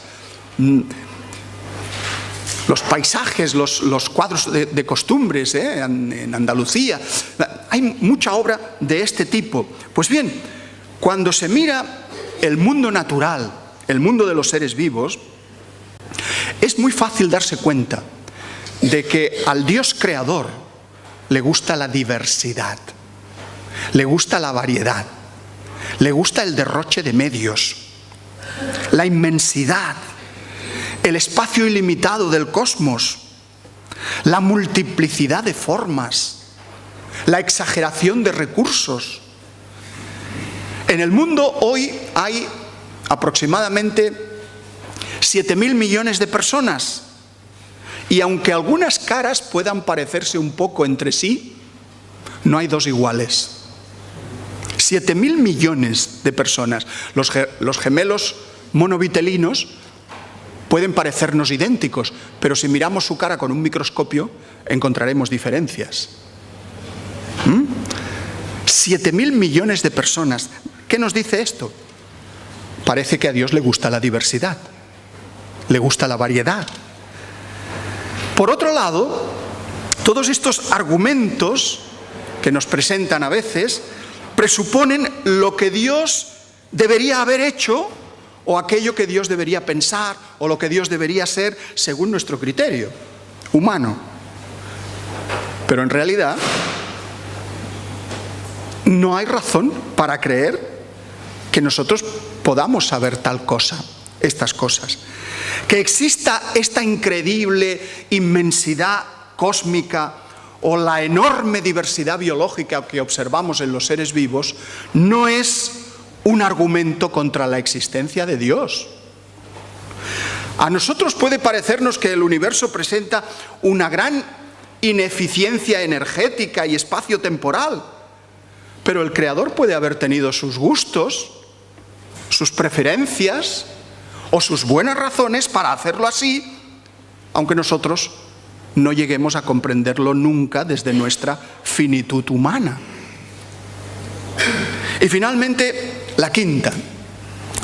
[SPEAKER 2] Los paisajes, los cuadros de costumbres en Andalucía. Hay mucha obra de este tipo. Pues bien, cuando se mira el mundo natural, el mundo de los seres vivos, es muy fácil darse cuenta de que al Dios creador le gusta la diversidad, le gusta la variedad, le gusta el derroche de medios, la inmensidad, el espacio ilimitado del cosmos, la multiplicidad de formas, la exageración de recursos. En el mundo hoy hay aproximadamente 7.000 millones de personas, y aunque algunas caras puedan parecerse un poco entre sí, no hay dos iguales. 7.000 millones de personas. Los gemelos monovitelinos pueden parecernos idénticos, pero si miramos su cara con un microscopio, encontraremos diferencias. 7.000 millones de personas. ¿Qué nos dice esto? Parece que a Dios le gusta la diversidad, le gusta la variedad. Por otro lado, todos estos argumentos que nos presentan a veces presuponen lo que Dios debería haber hecho, o aquello que Dios debería pensar, o lo que Dios debería ser según nuestro criterio humano. Pero en realidad no hay razón para creer que nosotros podamos saber tal cosa, estas cosas. Que exista esta increíble inmensidad cósmica o la enorme diversidad biológica que observamos en los seres vivos no es un argumento contra la existencia de Dios. A nosotros puede parecernos que el universo presenta una gran ineficiencia energética y espacio-temporal, pero el Creador puede haber tenido sus gustos, sus preferencias o sus buenas razones para hacerlo así, aunque nosotros no lleguemos a comprenderlo nunca desde nuestra finitud humana. Y finalmente, la quinta,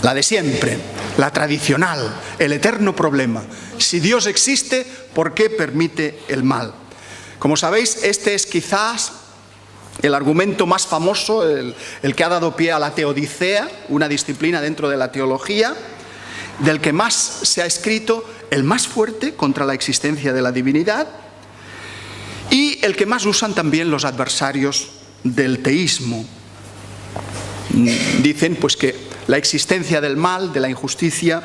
[SPEAKER 2] la de siempre, la tradicional, el eterno problema. Si Dios existe, ¿por qué permite el mal? Como sabéis, este es quizás el argumento más famoso, el que ha dado pie a la teodicea, una disciplina dentro de la teología, del que más se ha escrito, el más fuerte contra la existencia de la divinidad y el que más usan también los adversarios del teísmo. Dicen pues que la existencia del mal, de la injusticia,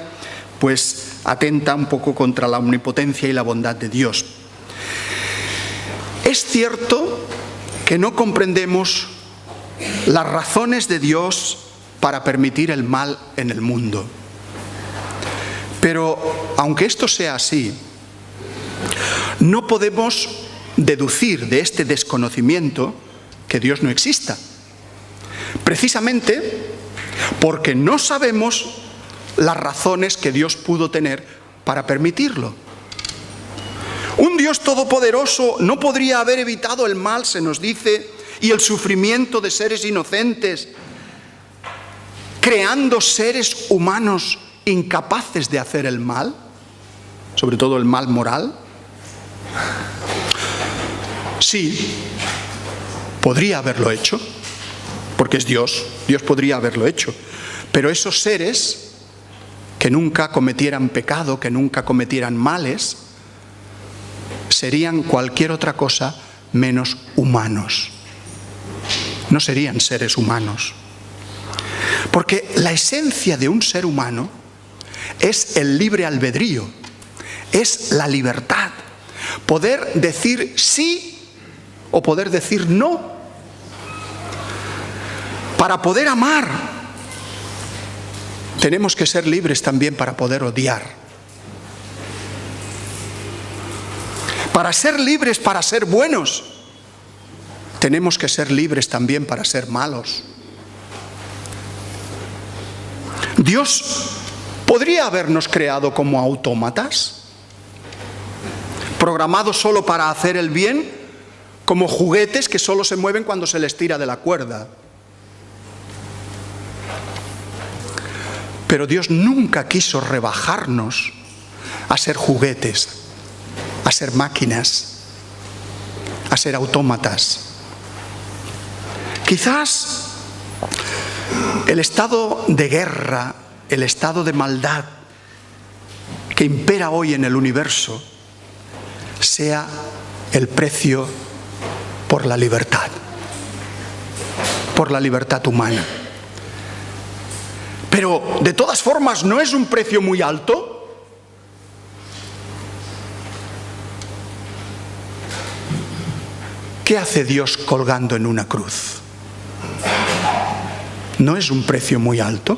[SPEAKER 2] pues atenta un poco contra la omnipotencia y la bondad de Dios. Es cierto que no comprendemos las razones de Dios para permitir el mal en el mundo. Pero aunque esto sea así, no podemos deducir de este desconocimiento que Dios no exista. Precisamente porque no sabemos las razones que Dios pudo tener para permitirlo. Un Dios todopoderoso no podría haber evitado el mal, se nos dice, y el sufrimiento de seres inocentes, creando seres humanos incapaces de hacer el mal, sobre todo el mal moral. Sí, podría haberlo hecho, porque es Dios, Dios podría haberlo hecho, pero esos seres que nunca cometieran pecado, que nunca cometieran males, serían cualquier otra cosa menos humanos. No serían seres humanos. Porque la esencia de un ser humano es el libre albedrío, es la libertad. Poder decir sí o poder decir no. Para poder amar, tenemos que ser libres también para poder odiar. Para ser libres, para ser buenos, tenemos que ser libres también para ser malos. Dios podría habernos creado como autómatas, programados solo para hacer el bien, como juguetes que solo se mueven cuando se les tira de la cuerda. Pero Dios nunca quiso rebajarnos a ser juguetes, a ser máquinas, a ser autómatas. Quizás el estado de guerra, el estado de maldad que impera hoy en el universo sea el precio por la libertad humana. Pero, de todas formas, ¿no es un precio muy alto? ¿Qué hace Dios colgando en una cruz? ¿No es un precio muy alto?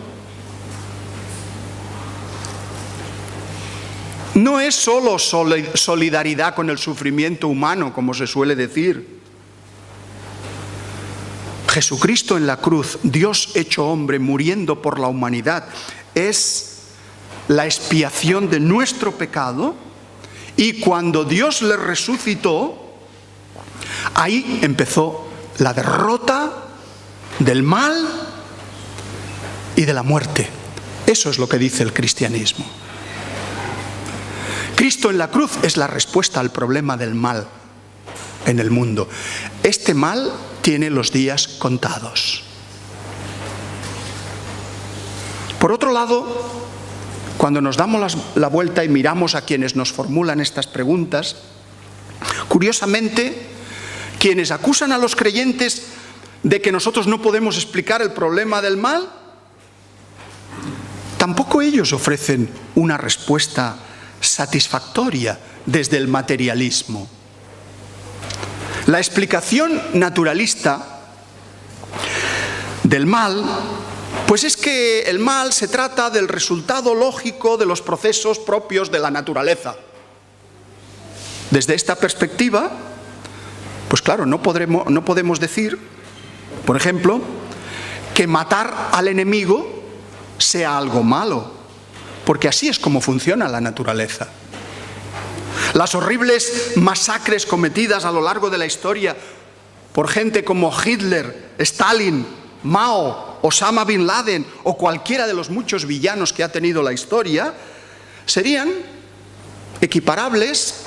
[SPEAKER 2] No es solo solidaridad con el sufrimiento humano, como se suele decir. Jesucristo en la cruz, Dios hecho hombre, muriendo por la humanidad, es la expiación de nuestro pecado, y cuando Dios le resucitó, ahí empezó la derrota del mal y de la muerte. Eso es lo que dice el cristianismo. Cristo en la cruz es la respuesta al problema del mal en el mundo. Este mal tiene los días contados. Por otro lado, cuando nos damos la vuelta y miramos a quienes nos formulan estas preguntas, curiosamente, quienes acusan a los creyentes de que nosotros no podemos explicar el problema del mal, tampoco ellos ofrecen una respuesta satisfactoria desde el materialismo. La explicación naturalista del mal, pues es que el mal se trata del resultado lógico de los procesos propios de la naturaleza. Desde esta perspectiva, pues claro, no podemos decir, por ejemplo, que matar al enemigo sea algo malo, porque así es como funciona la naturaleza. Las horribles masacres cometidas a lo largo de la historia por gente como Hitler, Stalin, Mao, Osama Bin Laden o cualquiera de los muchos villanos que ha tenido la historia, serían equiparables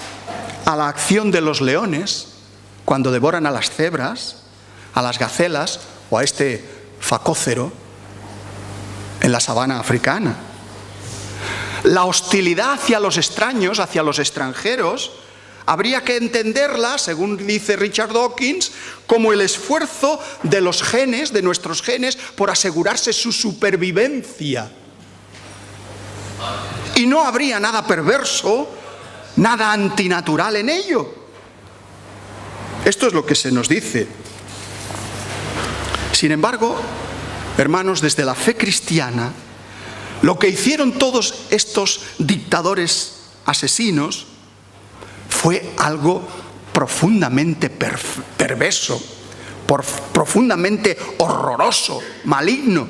[SPEAKER 2] a la acción de los leones cuando devoran a las cebras, a las gacelas o a este facócero en la sabana africana. La hostilidad hacia los extraños, hacia los extranjeros, habría que entenderla, según dice Richard Dawkins, como el esfuerzo de los genes, de nuestros genes, por asegurarse su supervivencia. Y no habría nada perverso, nada antinatural en ello. Esto es lo que se nos dice. Sin embargo, hermanos, desde la fe cristiana, lo que hicieron todos estos dictadores asesinos fue algo profundamente perverso, profundamente horroroso, maligno.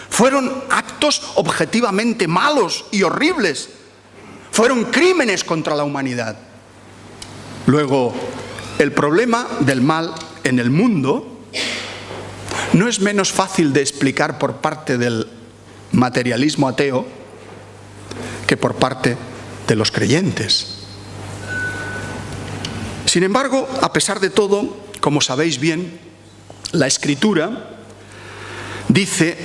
[SPEAKER 2] Fueron actos objetivamente malos y horribles. Fueron crímenes contra la humanidad. Luego, el problema del mal en el mundo no es menos fácil de explicar por parte del materialismo ateo que por parte de los creyentes. Sin embargo, a pesar de todo, como sabéis bien, la Escritura dice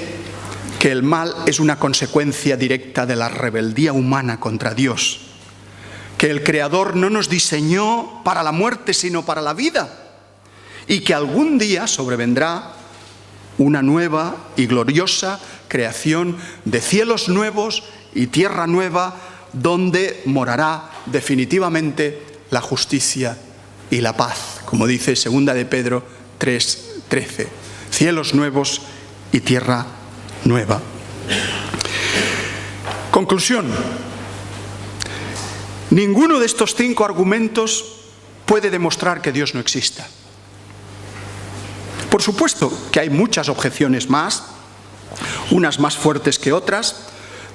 [SPEAKER 2] que el mal es una consecuencia directa de la rebeldía humana contra Dios, que el Creador no nos diseñó para la muerte, sino para la vida, y que algún día sobrevendrá una nueva y gloriosa creación de cielos nuevos y tierra nueva, donde morará definitivamente la justicia y la paz, como dice 2 de Pedro 3:13, cielos nuevos y tierra nueva. Conclusión: ninguno de estos 5 argumentos puede demostrar que Dios no exista. Por supuesto que hay muchas objeciones más, unas más fuertes que otras.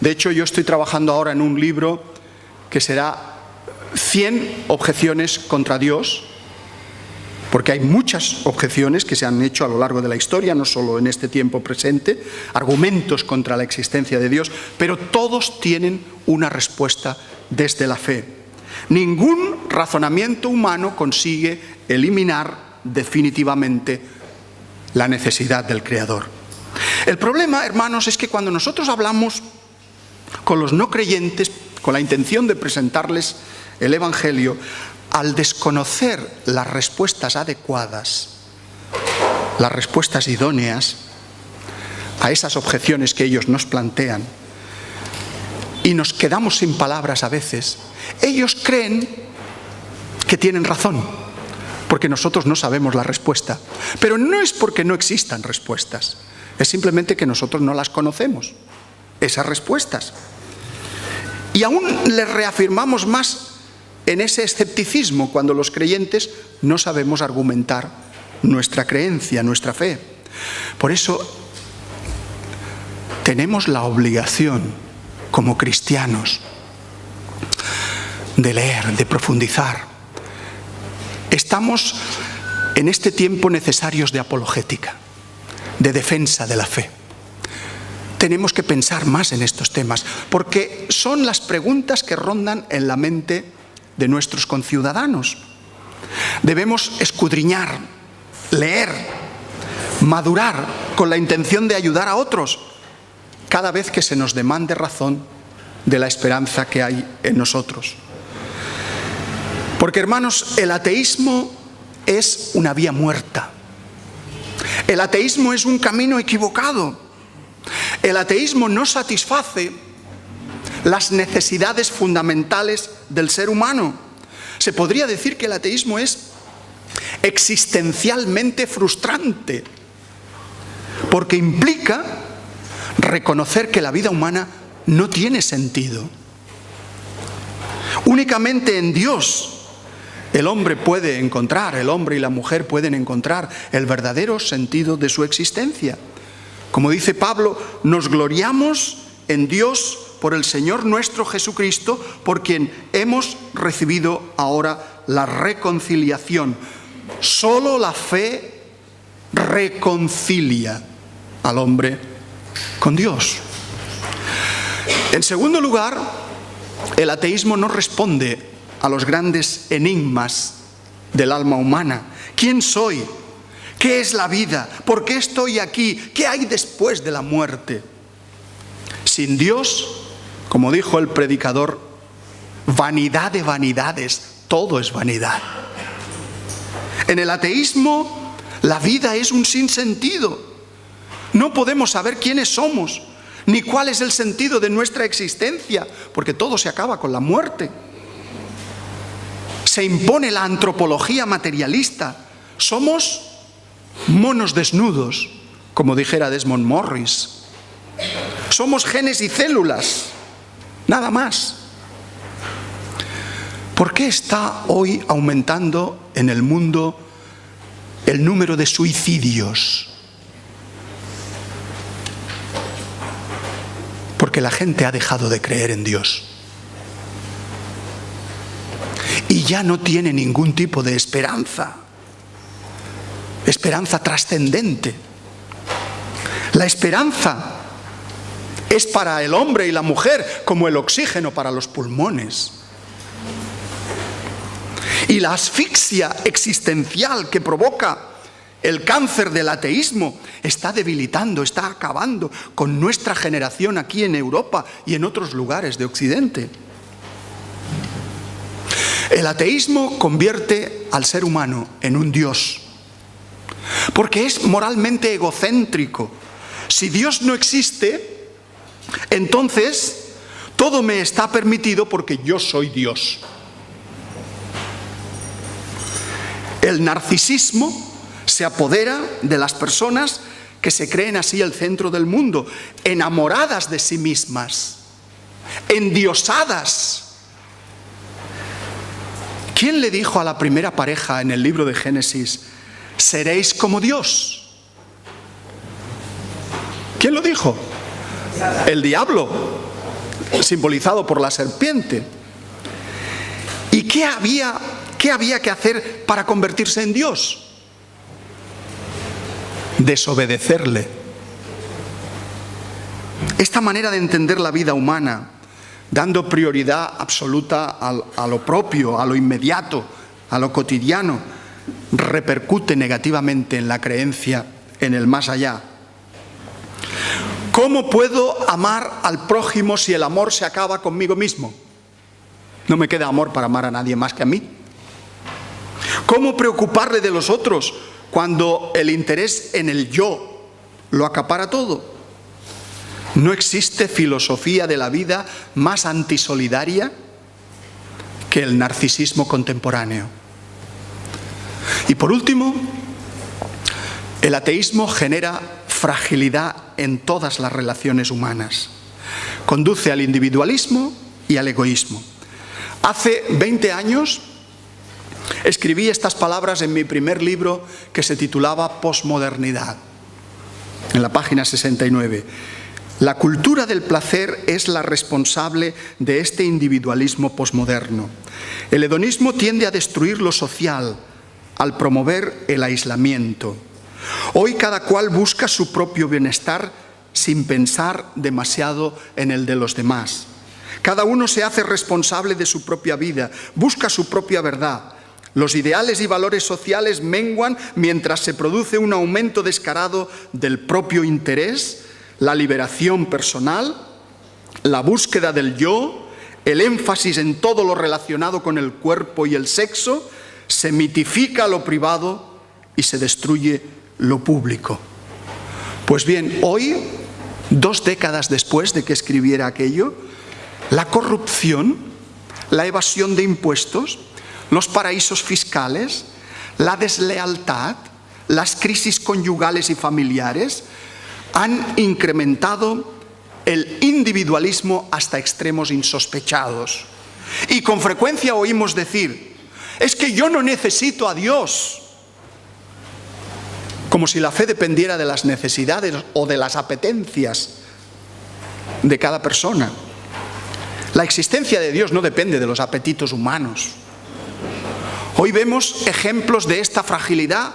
[SPEAKER 2] De hecho, yo estoy trabajando ahora en un libro que será 100 objeciones contra Dios, porque hay muchas objeciones que se han hecho a lo largo de la historia, no solo en este tiempo presente, argumentos contra la existencia de Dios, pero todos tienen una respuesta desde la fe. Ningún razonamiento humano consigue eliminar definitivamente la necesidad del Creador. El problema, hermanos, es que cuando nosotros hablamos con los no creyentes, con la intención de presentarles el Evangelio, al desconocer las respuestas adecuadas, las respuestas idóneas a esas objeciones que ellos nos plantean, y nos quedamos sin palabras a veces, ellos creen que tienen razón, porque nosotros no sabemos la respuesta. Pero no es porque no existan respuestas, es simplemente que nosotros no las conocemos, esas respuestas. Y aún les reafirmamos más en ese escepticismo cuando los creyentes no sabemos argumentar nuestra creencia, nuestra fe. Por eso tenemos la obligación como cristianos de leer, de profundizar. Estamos en este tiempo necesarios de apologética, de defensa de la fe. Tenemos que pensar más en estos temas, porque son las preguntas que rondan en la mente de nuestros conciudadanos. Debemos escudriñar, leer, madurar con la intención de ayudar a otros cada vez que se nos demande razón de la esperanza que hay en nosotros. Porque, hermanos, el ateísmo es una vía muerta. El ateísmo es un camino equivocado. El ateísmo no satisface las necesidades fundamentales del ser humano. Se podría decir que el ateísmo es existencialmente frustrante, porque implica reconocer que la vida humana no tiene sentido. Únicamente en Dios el hombre y la mujer pueden encontrar el verdadero sentido de su existencia. Como dice Pablo, nos gloriamos en Dios por el Señor nuestro Jesucristo, por quien hemos recibido ahora la reconciliación. Solo la fe reconcilia al hombre con Dios. En segundo lugar, el ateísmo no responde a los grandes enigmas del alma humana. ¿Quién soy? ¿Qué es la vida? ¿Por qué estoy aquí? ¿Qué hay después de la muerte? Sin Dios, como dijo el predicador, vanidad de vanidades, todo es vanidad. En el ateísmo, la vida es un sinsentido. No podemos saber quiénes somos, ni cuál es el sentido de nuestra existencia, porque todo se acaba con la muerte. Se impone la antropología materialista. Somos monos desnudos, como dijera Desmond Morris. Somos genes y células, nada más. ¿Por qué está hoy aumentando en el mundo el número de suicidios? Porque la gente ha dejado de creer en Dios. Y ya no tiene ningún tipo de esperanza. Esperanza trascendente. La esperanza es para el hombre y la mujer como el oxígeno para los pulmones. Y la asfixia existencial que provoca el cáncer del ateísmo está debilitando, está acabando con nuestra generación aquí en Europa y en otros lugares de Occidente. El ateísmo convierte al ser humano en un dios, porque es moralmente egocéntrico. Si Dios no existe, entonces todo me está permitido porque yo soy Dios. El narcisismo se apodera de las personas que se creen así el centro del mundo, enamoradas de sí mismas, endiosadas. ¿Quién le dijo a la primera pareja en el libro de Génesis, seréis como Dios? ¿Quién lo dijo? El diablo, simbolizado por la serpiente. ¿Y qué había que hacer para convertirse en Dios? Desobedecerle. Esta manera de entender la vida humana, dando prioridad absoluta a lo propio, a lo inmediato, a lo cotidiano, repercute negativamente en la creencia en el más allá. ¿Cómo puedo amar al prójimo si el amor se acaba conmigo mismo? No me queda amor para amar a nadie más que a mí. ¿Cómo preocuparle de los otros cuando el interés en el yo lo acapara todo? No existe filosofía de la vida más antisolidaria que el narcisismo contemporáneo. Y por último, el ateísmo genera fragilidad en todas las relaciones humanas. Conduce al individualismo y al egoísmo. Hace 20 años escribí estas palabras en mi primer libro que se titulaba Posmodernidad, en la página 69. La cultura del placer es la responsable de este individualismo posmoderno. El hedonismo tiende a destruir lo social al promover el aislamiento. Hoy cada cual busca su propio bienestar sin pensar demasiado en el de los demás. Cada uno se hace responsable de su propia vida, busca su propia verdad. Los ideales y valores sociales menguan mientras se produce un aumento descarado del propio interés, la liberación personal, la búsqueda del yo, el énfasis en todo lo relacionado con el cuerpo y el sexo, se mitifica lo privado y se destruye lo público. Pues bien, hoy, 2 décadas después de que escribiera aquello, la corrupción, la evasión de impuestos, los paraísos fiscales, la deslealtad, las crisis conyugales y familiares han incrementado el individualismo hasta extremos insospechados. Y con frecuencia oímos decir, es que yo no necesito a Dios. Como si la fe dependiera de las necesidades o de las apetencias de cada persona. La existencia de Dios no depende de los apetitos humanos. Hoy vemos ejemplos de esta fragilidad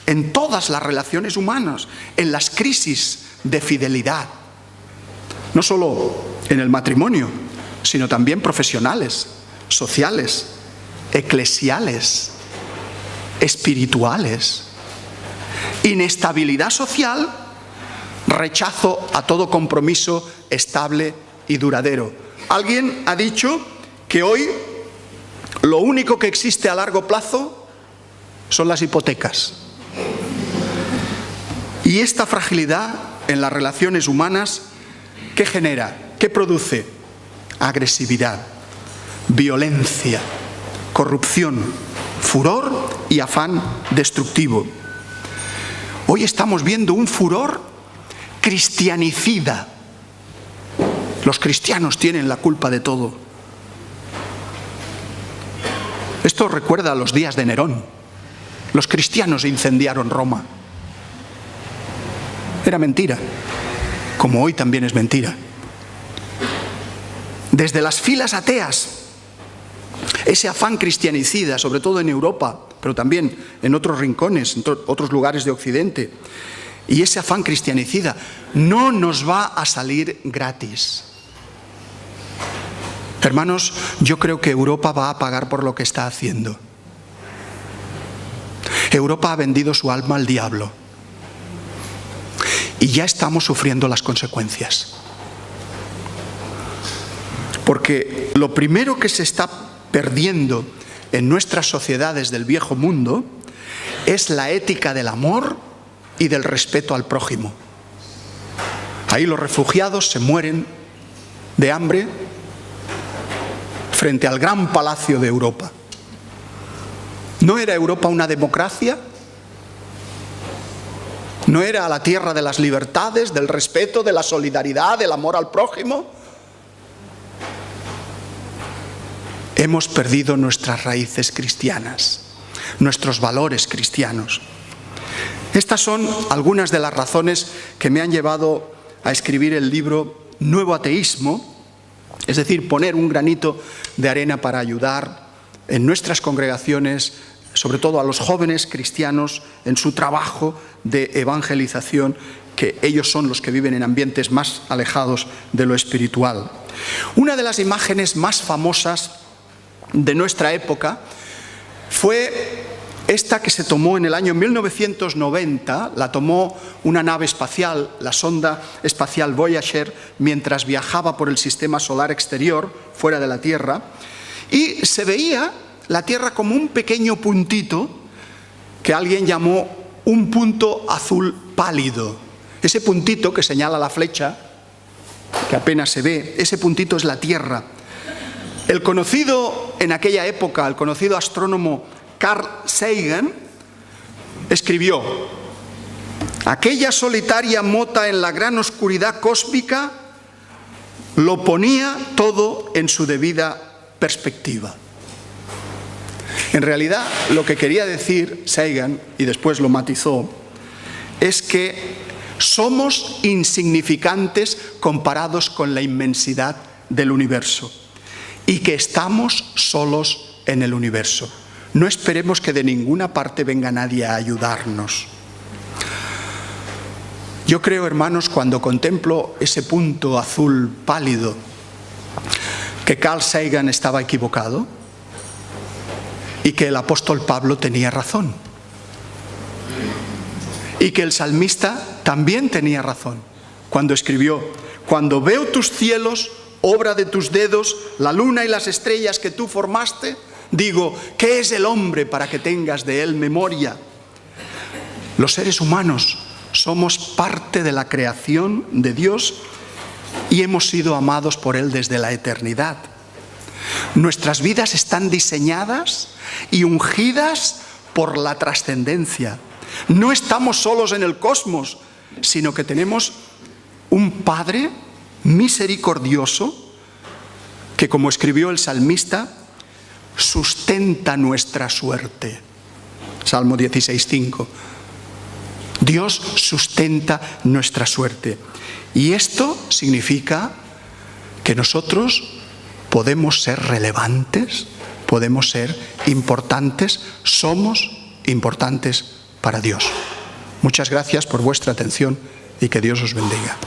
[SPEAKER 2] en todas las relaciones humanas, en las crisis de fidelidad. No solo en el matrimonio, sino también profesionales, sociales, eclesiales, espirituales. Inestabilidad social, rechazo a todo compromiso estable y duradero. Alguien ha dicho que hoy lo único que existe a largo plazo son las hipotecas. Y esta fragilidad en las relaciones humanas, ¿qué genera? ¿Qué produce? Agresividad, violencia, corrupción, furor y afán destructivo. Hoy estamos viendo un furor cristianicida. Los cristianos tienen la culpa de todo. Esto recuerda a los días de Nerón. Los cristianos incendiaron Roma. Era mentira, como hoy también es mentira. Desde las filas ateas, ese afán cristianicida, sobre todo en Europa, pero también en otros rincones, en otros lugares de Occidente, y ese afán cristianicida no nos va a salir gratis. Hermanos, yo creo que Europa va a pagar por lo que está haciendo. Europa ha vendido su alma al diablo y ya estamos sufriendo las consecuencias. Porque lo primero que se está perdiendo en nuestras sociedades del viejo mundo es la ética del amor y del respeto al prójimo. Ahí los refugiados se mueren de hambre frente al gran palacio de Europa. ¿No era Europa una democracia? ¿No era la tierra de las libertades, del respeto, de la solidaridad, del amor al prójimo? Hemos perdido nuestras raíces cristianas, nuestros valores cristianos. Estas son algunas de las razones que me han llevado a escribir el libro Nuevo Ateísmo, es decir, poner un granito de arena para ayudar en nuestras congregaciones, sobre todo a los jóvenes cristianos, en su trabajo de evangelización, que ellos son los que viven en ambientes más alejados de lo espiritual. Una de las imágenes más famosas de nuestra época fue esta que se tomó en el año 1990, la tomó una nave espacial, la sonda espacial Voyager, mientras viajaba por el sistema solar exterior, fuera de la Tierra, y se veía la Tierra como un pequeño puntito que alguien llamó un punto azul pálido. Ese puntito que señala la flecha, que apenas se ve, ese puntito es la Tierra. El conocido en aquella época, el conocido astrónomo Carl Sagan, escribió: aquella solitaria mota en la gran oscuridad cósmica lo ponía todo en su debida perspectiva. En realidad, lo que quería decir Sagan, y después lo matizó, es que somos insignificantes comparados con la inmensidad del universo y que estamos solos en el universo. No esperemos que de ninguna parte venga nadie a ayudarnos. Yo creo, hermanos, cuando contemplo ese punto azul pálido, que Carl Sagan estaba equivocado y que el apóstol Pablo tenía razón. Y que el salmista también tenía razón cuando escribió: cuando veo tus cielos, obra de tus dedos, la luna y las estrellas que tú formaste, digo, ¿qué es el hombre para que tengas de él memoria? Los seres humanos somos parte de la creación de Dios y hemos sido amados por Él desde la eternidad. Nuestras vidas están diseñadas y ungidas por la trascendencia. No estamos solos en el cosmos, sino que tenemos un Padre misericordioso que, como escribió el salmista, sustenta nuestra suerte. Salmo 16:5. Dios sustenta nuestra suerte. Y esto significa que nosotros podemos ser relevantes, podemos ser importantes, somos importantes para Dios. Muchas gracias por vuestra atención y que Dios os bendiga.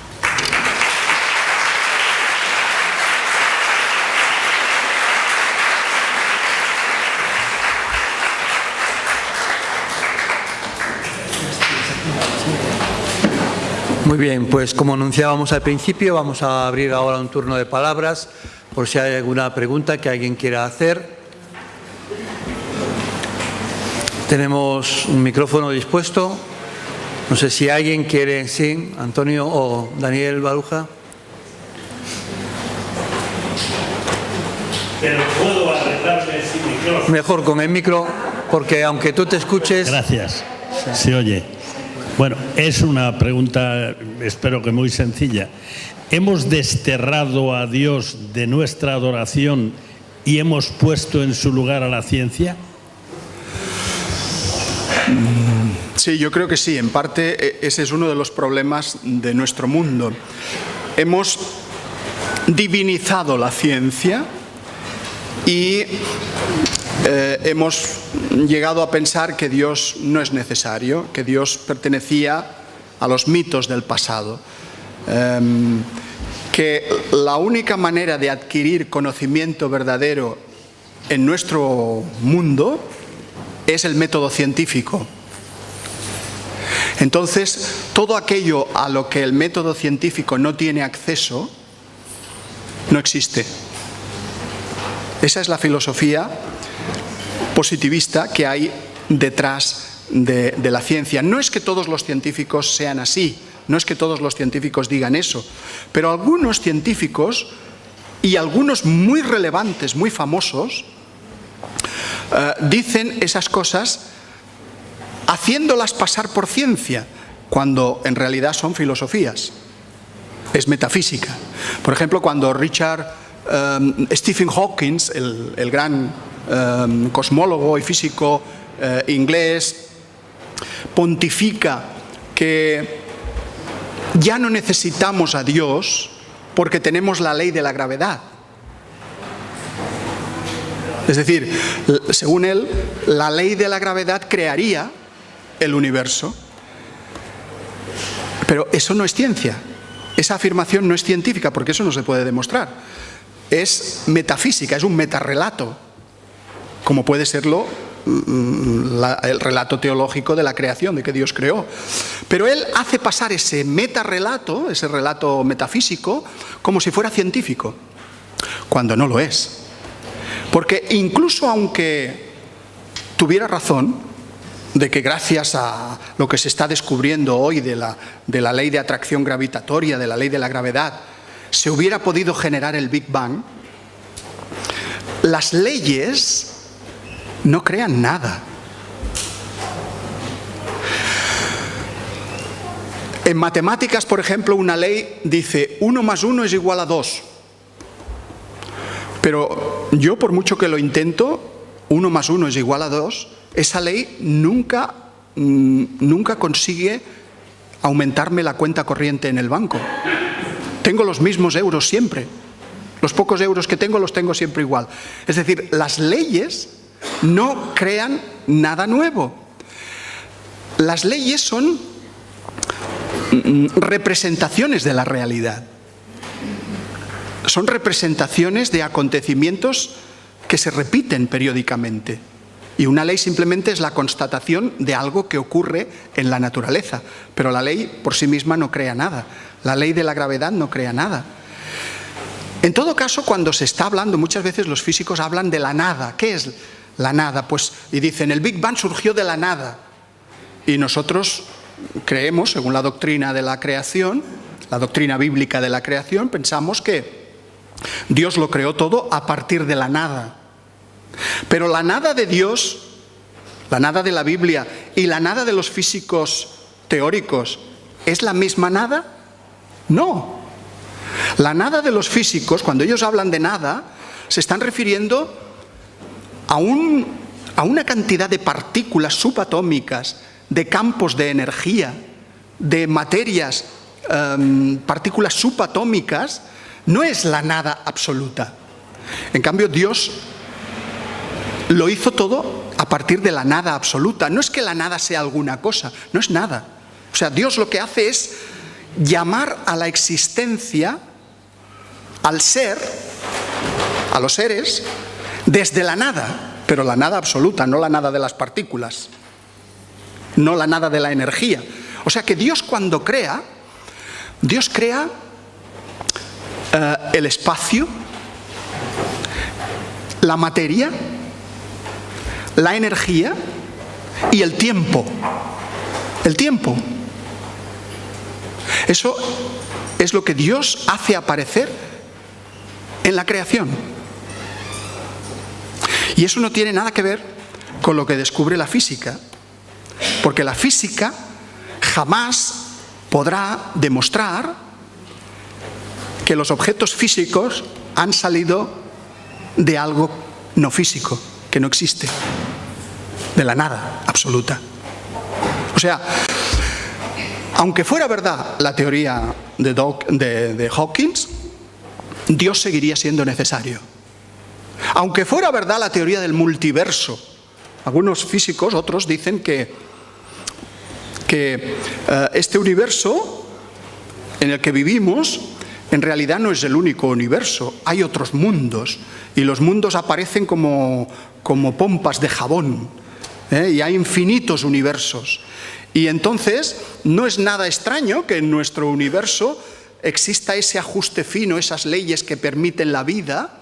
[SPEAKER 1] Muy bien, pues como anunciábamos al principio, vamos a abrir ahora un turno de palabras por si hay alguna pregunta que alguien quiera hacer. Tenemos un micrófono dispuesto. No sé si alguien quiere, sí, Antonio o Daniel Baruja.
[SPEAKER 3] Pero puedo arreglarme sin micrófono.
[SPEAKER 1] Mejor con el micro, porque aunque tú te escuches...
[SPEAKER 3] Gracias. Se oye. Bueno, es una pregunta, espero que muy sencilla. ¿Hemos desterrado a Dios de nuestra adoración y hemos puesto en su lugar a la ciencia?
[SPEAKER 2] Sí, yo creo que sí. En parte ese es uno de los problemas de nuestro mundo. Hemos divinizado la ciencia y hemos llegado a pensar que Dios no es necesario, que Dios pertenecía a los mitos del pasado, que la única manera de adquirir conocimiento verdadero en nuestro mundo es el método científico. Entonces, todo aquello a lo que el método científico no tiene acceso, no existe. Esa es la filosofía positivista que hay detrás de la ciencia. No es que todos los científicos sean así, no es que todos los científicos digan eso, pero algunos científicos, y algunos muy relevantes, muy famosos, dicen esas cosas haciéndolas pasar por ciencia, cuando en realidad son filosofías. Es metafísica. Por ejemplo, cuando Stephen Hawking, el gran cosmólogo y físico inglés, pontifica que ya no necesitamos a Dios porque tenemos la ley de la gravedad. Es decir, según él, la ley de la gravedad crearía el universo. Pero eso no es ciencia. Esa afirmación no es científica, porque eso no se puede demostrar. Es metafísica, es un metarrelato, como puede serlo el relato teológico de la creación, de que Dios creó. Pero él hace pasar ese metarrelato, ese relato metafísico, como si fuera científico, cuando no lo es. Porque incluso aunque tuviera razón de que gracias a lo que se está descubriendo hoy de la ley de atracción gravitatoria, de la ley de la gravedad, se hubiera podido generar el Big Bang, las leyes no crean nada. En matemáticas, por ejemplo, una ley dice 1 más 1 es igual a 2. Pero yo, por mucho que lo intento, 1 más 1 es igual a 2, esa ley nunca consigue aumentarme la cuenta corriente en el banco. Tengo los mismos euros siempre. Los pocos euros que tengo los tengo siempre igual. Es decir, las leyes no crean nada nuevo. Las leyes son representaciones de la realidad. Son representaciones de acontecimientos que se repiten periódicamente. Y una ley simplemente es la constatación de algo que ocurre en la naturaleza. Pero la ley por sí misma no crea nada. La ley de la gravedad no crea nada. En todo caso, cuando se está hablando, muchas veces los físicos hablan de la nada. ¿Qué es la nada? Pues, y dicen, el Big Bang surgió de la nada. Y nosotros creemos, según la doctrina de la creación, la doctrina bíblica de la creación, pensamos que Dios lo creó todo a partir de la nada. Pero la nada de Dios, la nada de la Biblia y la nada de los físicos teóricos, ¿es la misma nada? No. La nada de los físicos, cuando ellos hablan de nada, se están refiriendo a una cantidad de partículas subatómicas, de campos de energía, de materias, partículas subatómicas. No es la nada absoluta. En cambio, Dios lo hizo todo a partir de la nada absoluta. No es que la nada sea alguna cosa, no es nada. O sea, Dios lo que hace es llamar a la existencia, al ser, a los seres, desde la nada, pero la nada absoluta, no la nada de las partículas, no la nada de la energía. O sea que Dios cuando crea, Dios crea el espacio, la materia, la energía y el tiempo. El tiempo. Eso es lo que Dios hace aparecer en la creación. Y eso no tiene nada que ver con lo que descubre la física, porque la física jamás podrá demostrar que los objetos físicos han salido de algo no físico, que no existe, de la nada absoluta. O sea, aunque fuera verdad la teoría de Hawkins, Dios seguiría siendo necesario. Aunque fuera verdad la teoría del multiverso, algunos físicos, otros, dicen que este universo en el que vivimos en realidad no es el único universo, hay otros mundos, y los mundos aparecen como pompas de jabón, y hay infinitos universos. Y entonces no es nada extraño que en nuestro universo exista ese ajuste fino, esas leyes que permiten la vida.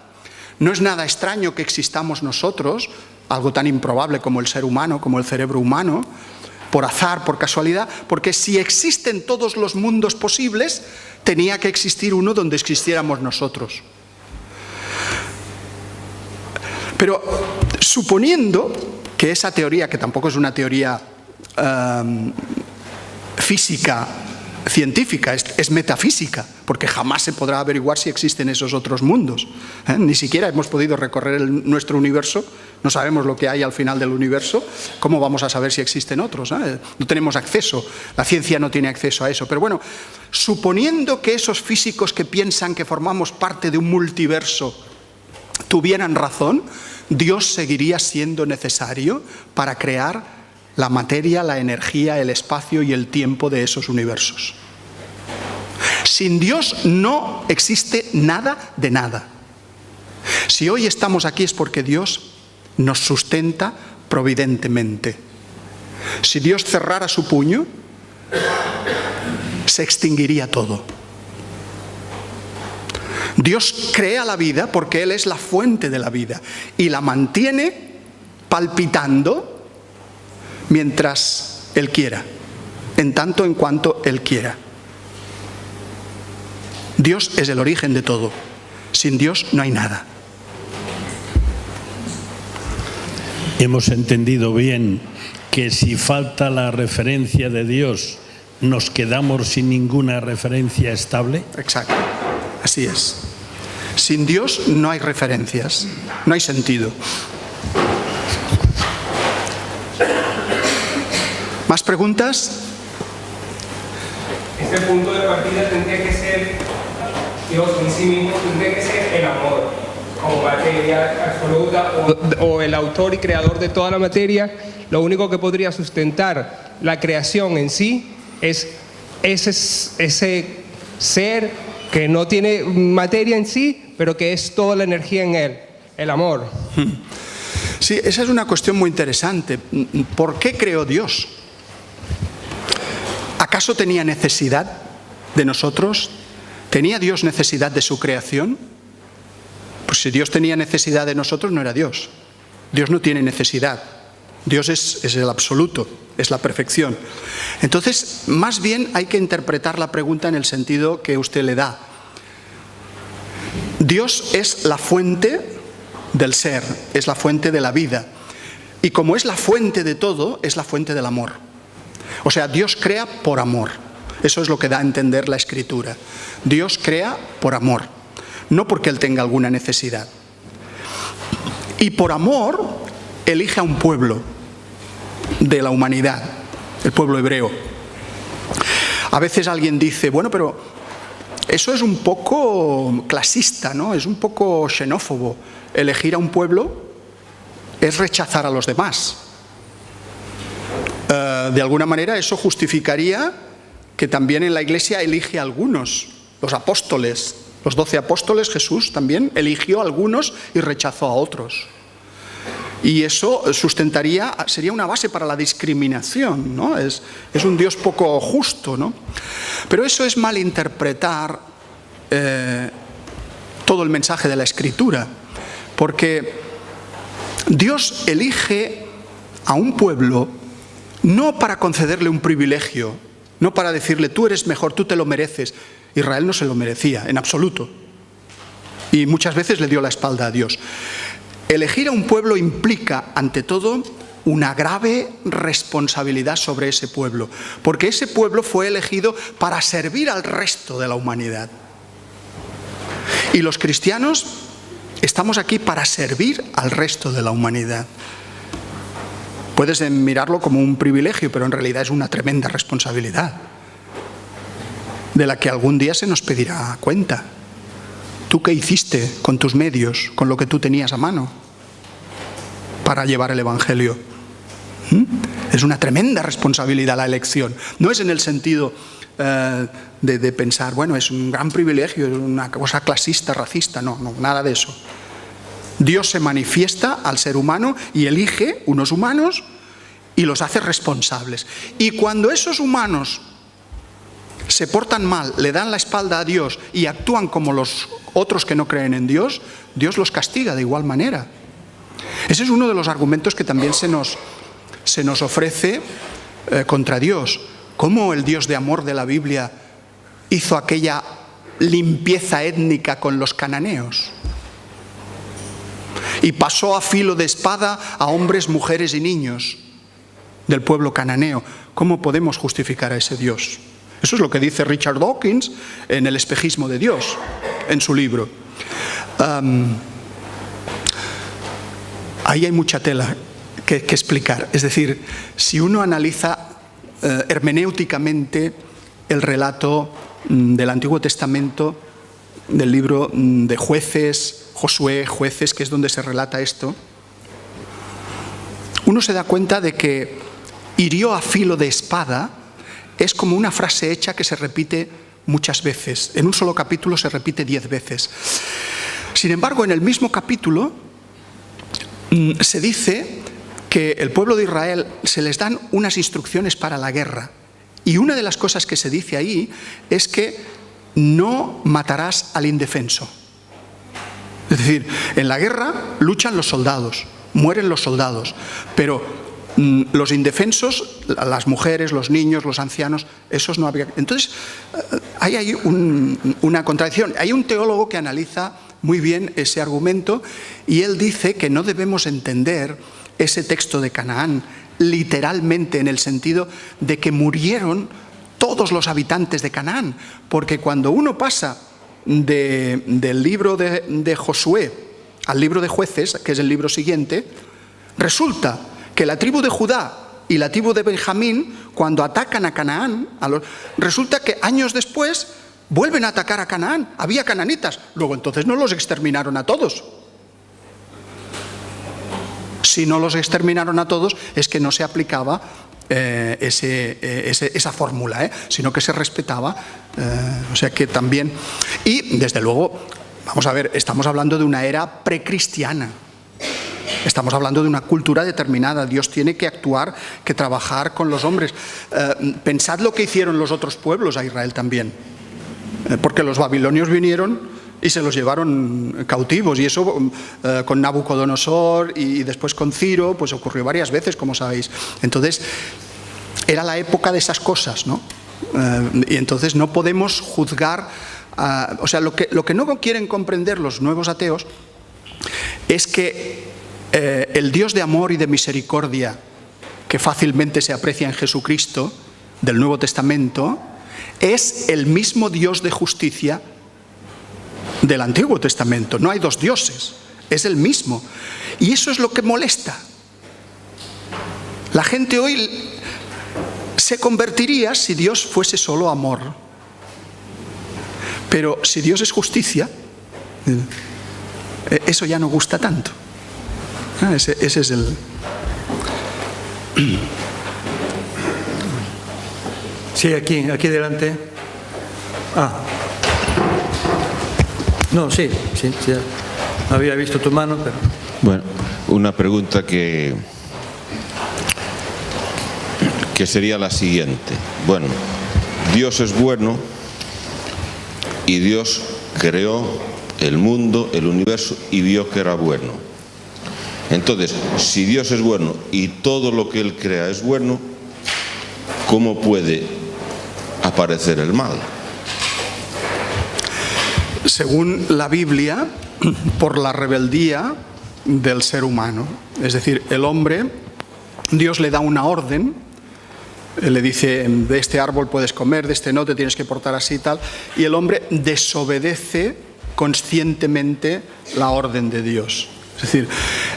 [SPEAKER 2] No es nada extraño que existamos nosotros, algo tan improbable como el ser humano, como el cerebro humano, por azar, por casualidad, porque si existen todos los mundos posibles, tenía que existir uno donde existiéramos nosotros. Pero suponiendo que esa teoría, que tampoco es una teoría física, científica, es metafísica, porque jamás se podrá averiguar si existen esos otros mundos. Ni siquiera hemos podido recorrer nuestro universo, no sabemos lo que hay al final del universo, ¿cómo vamos a saber si existen otros? No tenemos acceso, la ciencia no tiene acceso a eso. Pero bueno, suponiendo que esos físicos que piensan que formamos parte de un multiverso tuvieran razón, Dios seguiría siendo necesario para crear la materia, la energía, el espacio y el tiempo de esos universos. Sin Dios no existe nada de nada. Si hoy estamos aquí es porque Dios nos sustenta providentemente. Si Dios cerrara su puño, se extinguiría todo. Dios crea la vida porque Él es la fuente de la vida y la mantiene palpitando mientras Él quiera, en tanto en cuanto Él quiera. Dios es el origen de todo. Sin Dios no hay nada.
[SPEAKER 3] Hemos entendido bien que si falta la referencia de Dios, nos quedamos sin ninguna referencia estable.
[SPEAKER 2] Exacto, así es. Sin Dios no hay referencias, no hay sentido. ¿Más preguntas?
[SPEAKER 4] Este punto de partida tendría que ser Dios en sí mismo, tendría que ser el amor como materia absoluta o el autor y creador de toda la materia. Lo único que podría sustentar la creación en sí es ese ser que no tiene materia en sí, pero que es toda la energía en él, el amor.
[SPEAKER 2] Sí, esa es una cuestión muy interesante. ¿Por qué creó Dios? ¿Acaso tenía necesidad de nosotros? ¿Tenía Dios necesidad de su creación? Pues si Dios tenía necesidad de nosotros, no era Dios. Dios no tiene necesidad. Dios es el absoluto, es la perfección. Entonces, más bien hay que interpretar la pregunta en el sentido que usted le da. Dios es la fuente del ser, es la fuente de la vida. Y como es la fuente de todo, es la fuente del amor. O sea, Dios crea por amor. Eso es lo que da a entender la Escritura. Dios crea por amor, no porque Él tenga alguna necesidad. Y por amor elige a un pueblo de la humanidad, el pueblo hebreo. A veces alguien dice, bueno, pero eso es un poco clasista, ¿no? Es un poco xenófobo. Elegir a un pueblo es rechazar a los demás. De alguna manera eso justificaría que también en la Iglesia elige a algunos, los apóstoles, los 12 apóstoles. Jesús también eligió a algunos y rechazó a otros. Y eso sería una base para la discriminación, ¿no? Es un Dios poco justo, ¿no? Pero eso es malinterpretar todo el mensaje de la Escritura, porque Dios elige a un pueblo no para concederle un privilegio, no para decirle tú eres mejor, tú te lo mereces. Israel no se lo merecía, en absoluto. Y muchas veces le dio la espalda a Dios. Elegir a un pueblo implica, ante todo, una grave responsabilidad sobre ese pueblo, porque ese pueblo fue elegido para servir al resto de la humanidad. Y los cristianos estamos aquí para servir al resto de la humanidad. Puedes mirarlo como un privilegio, pero en realidad es una tremenda responsabilidad, de la que algún día se nos pedirá cuenta. ¿Tú qué hiciste con tus medios, con lo que tú tenías a mano para llevar el Evangelio? Es una tremenda responsabilidad la elección. No es en el sentido de pensar, bueno, es un gran privilegio, es una cosa clasista, racista. No, nada de eso. Dios se manifiesta al ser humano y elige unos humanos y los hace responsables. Y cuando esos humanos se portan mal, le dan la espalda a Dios y actúan como los otros que no creen en Dios, Dios los castiga de igual manera. Ese es uno de los argumentos que también se nos ofrece contra Dios. ¿Cómo el Dios de amor de la Biblia hizo aquella limpieza étnica con los cananeos? Y pasó a filo de espada a hombres, mujeres y niños del pueblo cananeo. ¿Cómo podemos justificar a ese Dios? Eso es lo que dice Richard Dawkins en El espejismo de Dios, en su libro. Ahí hay mucha tela que explicar. Es decir, si uno analiza hermenéuticamente el relato del Antiguo Testamento, del libro de Jueces, Josué, Jueces, que es donde se relata esto, uno se da cuenta de que hirió a filo de espada es como una frase hecha que se repite muchas veces. En un solo capítulo se repite 10 veces. Sin embargo, en el mismo capítulo se dice que el pueblo de Israel se les dan unas instrucciones para la guerra. Y una de las cosas que se dice ahí es que no matarás al indefenso. Es decir, en la guerra luchan los soldados, mueren los soldados, pero los indefensos, las mujeres, los niños, los ancianos, esos no había. Entonces, ahí hay una contradicción. Hay un teólogo que analiza muy bien ese argumento y él dice que no debemos entender ese texto de Canaán literalmente en el sentido de que murieron todos los habitantes de Canaán, porque cuando uno pasa del libro de Josué al libro de Jueces, que es el libro siguiente, resulta que la tribu de Judá y la tribu de Benjamín, cuando atacan a Canaán, resulta que años después vuelven a atacar a Canaán. Había cananitas, luego entonces no los exterminaron a todos. Si no los exterminaron a todos es que no se aplicaba esa fórmula, sino que se respetaba, o sea que también. Y desde luego, vamos a ver, estamos hablando de una era precristiana. Estamos hablando de una cultura determinada. Dios tiene que actuar, que trabajar con los hombres. Pensad lo que hicieron los otros pueblos a Israel también. Porque los babilonios vinieron y se los llevaron cautivos. Y eso con Nabucodonosor y después con Ciro, pues ocurrió varias veces, como sabéis. Entonces, era la época de esas cosas, ¿no? Y entonces no podemos juzgar. O sea, lo que no quieren comprender los nuevos ateos es que el Dios de amor y de misericordia que fácilmente se aprecia en Jesucristo del Nuevo Testamento es el mismo Dios de justicia del Antiguo Testamento. No hay dos dioses, es el mismo. Y eso es lo que molesta. La gente hoy se convertiría si Dios fuese solo amor. Pero si Dios es justicia, eso ya no gusta tanto. Ese es el...
[SPEAKER 1] Sí, aquí delante. No, sí, había visto tu mano, pero...
[SPEAKER 5] Bueno, una pregunta que sería la siguiente. Bueno, Dios es bueno y Dios creó el mundo, el universo y vio que era bueno. Entonces, si Dios es bueno y todo lo que Él crea es bueno, ¿cómo puede aparecer el mal?
[SPEAKER 2] Según la Biblia, por la rebeldía del ser humano. Es decir, el hombre Dios le da una orden, le dice, de este árbol puedes comer, de este no, te tienes que portar así y tal, y el hombre desobedece conscientemente la orden de Dios. Es decir,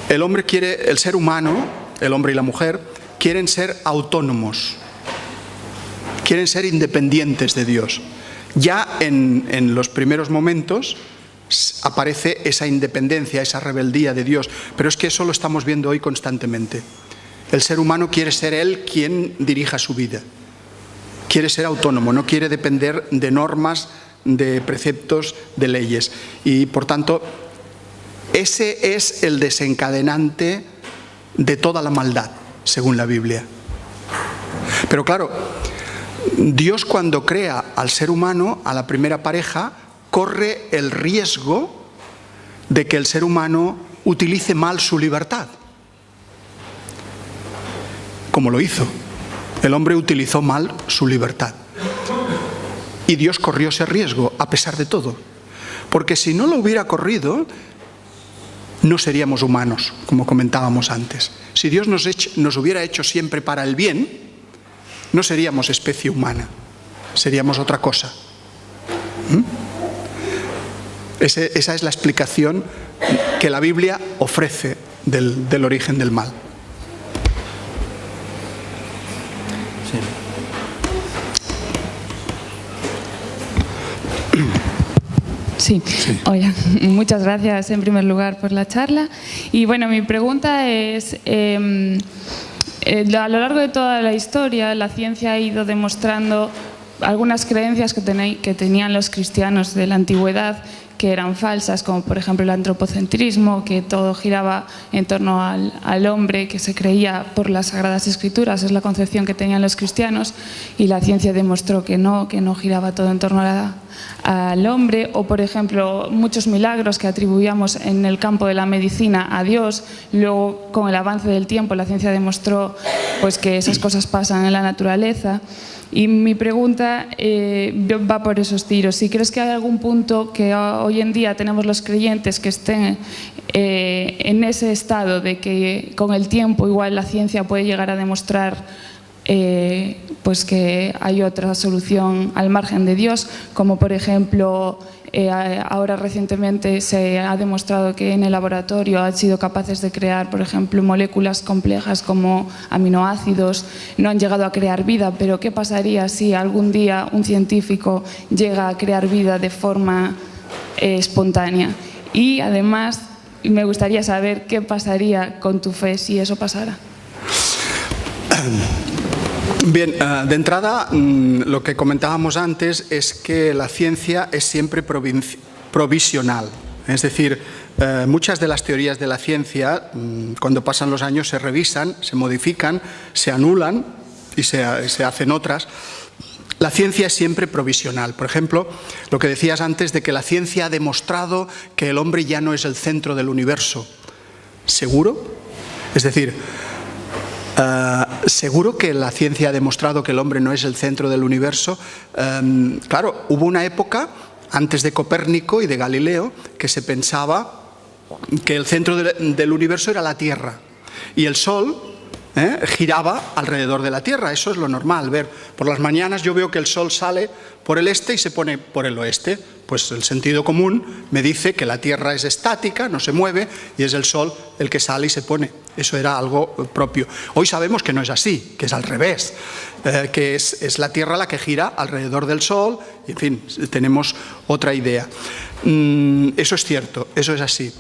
[SPEAKER 2] el ser humano, el hombre y la mujer, quieren ser autónomos, quieren ser independientes de Dios. Ya en los primeros momentos aparece esa independencia, esa rebeldía de Dios, pero es que eso lo estamos viendo hoy constantemente. El ser humano quiere ser él quien dirija su vida, quiere ser autónomo, no quiere depender de normas, de preceptos, de leyes, y por tanto ese es el desencadenante de toda la maldad, según la Biblia. Pero claro, Dios cuando crea al ser humano, a la primera pareja, corre el riesgo de que el ser humano utilice mal su libertad. Como lo hizo. El hombre utilizó mal su libertad. Y Dios corrió ese riesgo, a pesar de todo. Porque si no lo hubiera corrido, no seríamos humanos, como comentábamos antes. Si Dios nos hubiera hecho siempre para el bien, no seríamos especie humana, seríamos otra cosa. Esa es la explicación que la Biblia ofrece del origen del mal.
[SPEAKER 6] Sí. Hola, muchas gracias en primer lugar por la charla. Y bueno, mi pregunta es, a lo largo de toda la historia, la ciencia ha ido demostrando algunas creencias que tenían los cristianos de la antigüedad que eran falsas, como por ejemplo el antropocentrismo, que todo giraba en torno al hombre, que se creía por las Sagradas Escrituras, es la concepción que tenían los cristianos, y la ciencia demostró que no giraba todo en torno al hombre. O por ejemplo muchos milagros que atribuíamos en el campo de la medicina a Dios, luego con el avance del tiempo la ciencia demostró pues que esas cosas pasan en la naturaleza. Y mi pregunta va por esos tiros. Si crees que hay algún punto que hoy en día tenemos los creyentes que estén en ese estado de que con el tiempo igual la ciencia puede llegar a demostrar pues que hay otra solución al margen de Dios, como por ejemplo ahora recientemente se ha demostrado que en el laboratorio han sido capaces de crear, por ejemplo, moléculas complejas como aminoácidos, no han llegado a crear vida, pero ¿qué pasaría si algún día un científico llega a crear vida de forma espontánea? Y además me gustaría saber qué pasaría con tu fe si eso pasara.
[SPEAKER 2] Bien, de entrada, lo que comentábamos antes es que la ciencia es siempre provisional. Es decir, muchas de las teorías de la ciencia, cuando pasan los años, se revisan, se modifican, se anulan y se hacen otras. La ciencia es siempre provisional. Por ejemplo, lo que decías antes de que la ciencia ha demostrado que el hombre ya no es el centro del universo. ¿Seguro? Es decir, ¿seguro que la ciencia ha demostrado que el hombre no es el centro del universo? Claro, hubo una época, antes de Copérnico y de Galileo, que se pensaba que el centro del universo era la Tierra y el Sol giraba alrededor de la Tierra. Eso es lo normal. Ver, por las mañanas yo veo que el Sol sale por el este y se pone por el oeste. Pues el sentido común me dice que la Tierra es estática, no se mueve, y es el Sol el que sale y se pone. Eso era algo propio. Hoy sabemos que no es así, que es al revés, que es la Tierra la que gira alrededor del Sol, y en fin, tenemos otra idea. Eso es cierto, eso es así.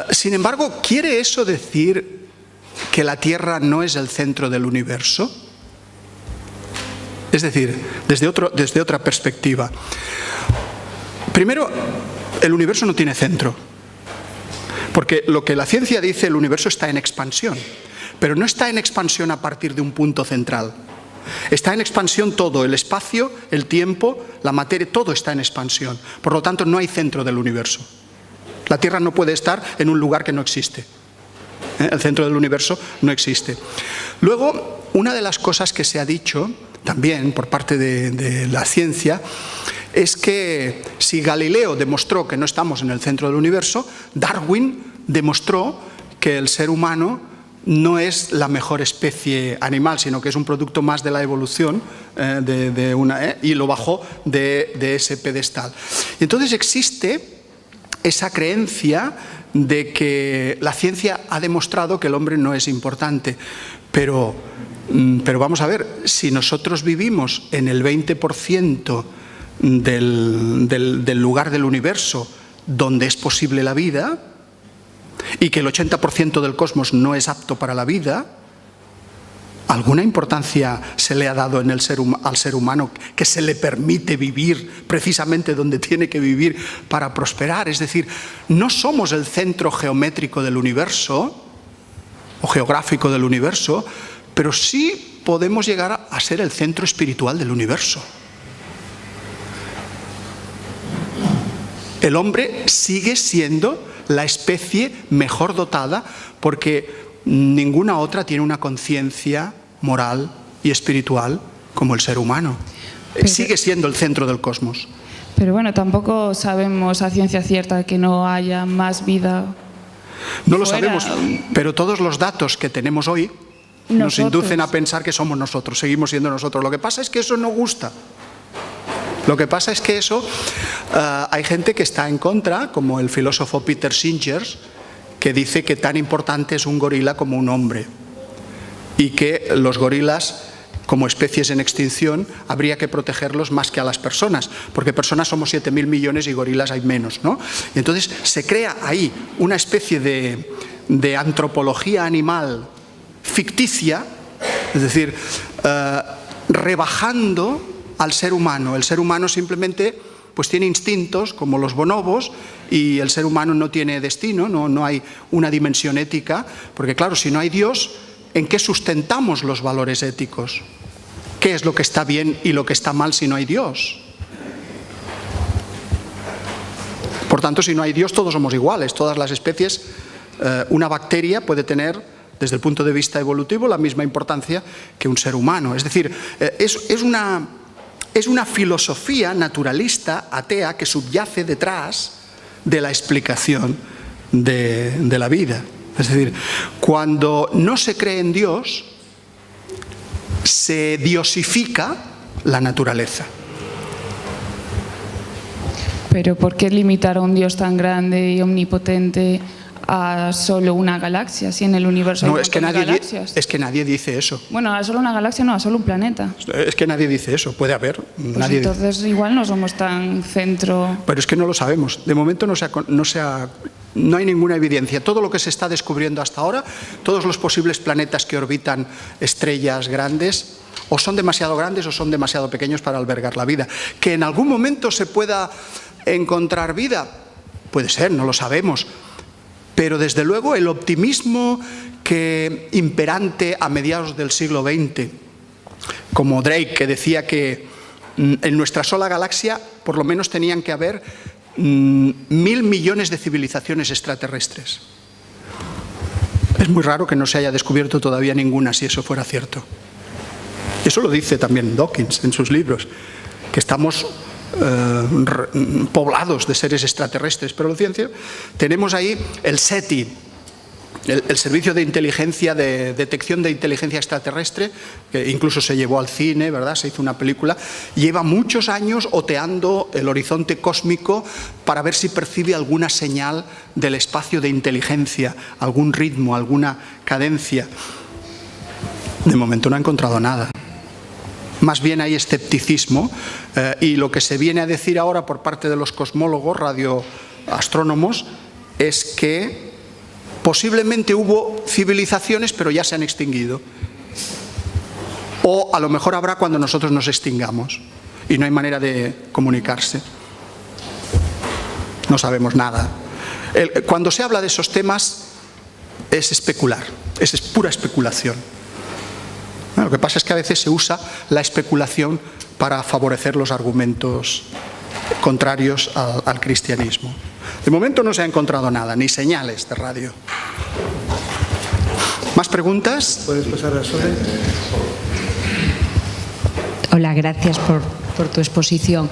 [SPEAKER 2] Sin embargo, ¿quiere eso decir que la Tierra no es el centro del universo? Es decir, desde otra perspectiva. Primero, el universo no tiene centro. Porque lo que la ciencia dice, el universo está en expansión. Pero no está en expansión a partir de un punto central. Está en expansión todo, el espacio, el tiempo, la materia, todo está en expansión. Por lo tanto, no hay centro del universo. La Tierra no puede estar en un lugar que no existe. El centro del universo no existe. Luego, una de las cosas que se ha dicho también por parte de la ciencia es que si Galileo demostró que no estamos en el centro del universo, Darwin demostró que el ser humano no es la mejor especie animal, sino que es un producto más de la evolución y lo bajó de ese pedestal. Y entonces existe esa creencia de que la ciencia ha demostrado que el hombre no es importante, pero vamos a ver, si nosotros vivimos en el 20% del lugar del universo donde es posible la vida, y que el 80% del cosmos no es apto para la vida, ¿alguna importancia se le ha dado al ser humano que se le permite vivir precisamente donde tiene que vivir para prosperar? Es decir, no somos el centro geométrico del universo o geográfico del universo, pero sí podemos llegar a ser el centro espiritual del universo. El hombre sigue siendo la especie mejor dotada porque ninguna otra tiene una conciencia moral y espiritual como el ser humano. Sigue siendo el centro del cosmos.
[SPEAKER 6] Pero bueno, tampoco sabemos a ciencia cierta que no haya más vida.
[SPEAKER 2] No lo sabemos, pero todos los datos que tenemos hoy nos inducen a pensar que somos nosotros, seguimos siendo nosotros. Lo que pasa es que eso no gusta. Lo que pasa es que eso, hay gente que está en contra, como el filósofo Peter Singer, que dice que tan importante es un gorila como un hombre y que los gorilas, como especies en extinción, habría que protegerlos más que a las personas, porque personas somos 7.000 millones y gorilas hay menos, ¿no? Y entonces se crea ahí una especie de antropología animal ficticia, es decir, rebajando al ser humano. El ser humano simplemente pues tiene instintos como los bonobos y el ser humano no tiene destino, no hay una dimensión ética, porque claro, si no hay Dios, ¿en qué sustentamos los valores éticos? ¿Qué es lo que está bien y lo que está mal si no hay Dios? Por tanto, si no hay Dios, todos somos iguales, todas las especies. Una bacteria puede tener, desde el punto de vista evolutivo, la misma importancia que un ser humano. Es decir, es una filosofía naturalista, atea, que subyace detrás de la explicación de la vida. Es decir, cuando no se cree en Dios, se diosifica la naturaleza.
[SPEAKER 6] Pero ¿por qué limitar a un Dios tan grande y omnipotente a solo una galaxia, si en el universo hay galaxias?
[SPEAKER 2] Es que nadie dice eso.
[SPEAKER 6] Bueno, a solo una galaxia no, a solo un planeta.
[SPEAKER 2] Es que nadie dice eso, puede haber.
[SPEAKER 6] Pues entonces igual no somos tan centro...
[SPEAKER 2] Pero es que no lo sabemos. De momento no hay ninguna evidencia. Todo lo que se está descubriendo hasta ahora, todos los posibles planetas que orbitan estrellas grandes, o son demasiado grandes o son demasiado pequeños para albergar la vida. Que en algún momento se pueda encontrar vida, puede ser, no lo sabemos. Pero desde luego el optimismo que imperante a mediados del siglo XX, como Drake, que decía que en nuestra sola galaxia por lo menos tenían que haber 1.000 millones de civilizaciones extraterrestres. Es muy raro que no se haya descubierto todavía ninguna, si eso fuera cierto. Eso lo dice también Dawkins en sus libros, que estamos poblados de seres extraterrestres. Pero la ciencia, tenemos ahí el SETI, el Servicio de Inteligencia, de Detección de Inteligencia Extraterrestre, que incluso se llevó al cine, ¿verdad? Se hizo una película. Lleva muchos años oteando el horizonte cósmico para ver si percibe alguna señal del espacio de inteligencia, algún ritmo, alguna cadencia. De momento no ha encontrado nada. Más bien hay escepticismo y lo que se viene a decir ahora por parte de los cosmólogos, radioastrónomos, es que posiblemente hubo civilizaciones pero ya se han extinguido. O a lo mejor habrá cuando nosotros nos extingamos y no hay manera de comunicarse. No sabemos nada. Cuando se habla de esos temas es especular, es pura especulación. Lo que pasa es que a veces se usa la especulación para favorecer los argumentos contrarios al cristianismo. De momento no se ha encontrado nada, ni señales de radio. ¿Más preguntas? ¿Puedes pasar a Sole?
[SPEAKER 7] Hola, gracias por tu exposición.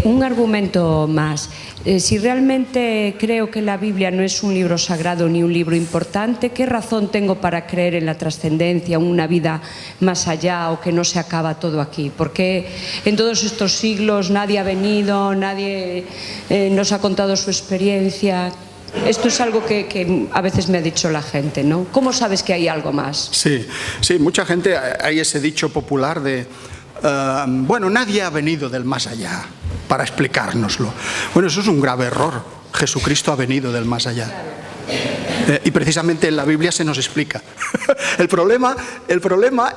[SPEAKER 7] Un argumento más. Si realmente creo que la Biblia no es un libro sagrado ni un libro importante, ¿qué razón tengo para creer en la trascendencia, una vida más allá, o que no se acaba todo aquí? Porque en todos estos siglos nadie ha venido, nadie nos ha contado su experiencia. Esto es algo que a veces me ha dicho la gente, ¿no? ¿Cómo sabes que hay algo más?
[SPEAKER 2] Sí, mucha gente, hay ese dicho popular de, bueno, nadie ha venido del más allá para explicárnoslo. Bueno, eso es un grave error. Jesucristo ha venido del más allá. Y precisamente en la Biblia se nos explica. El problema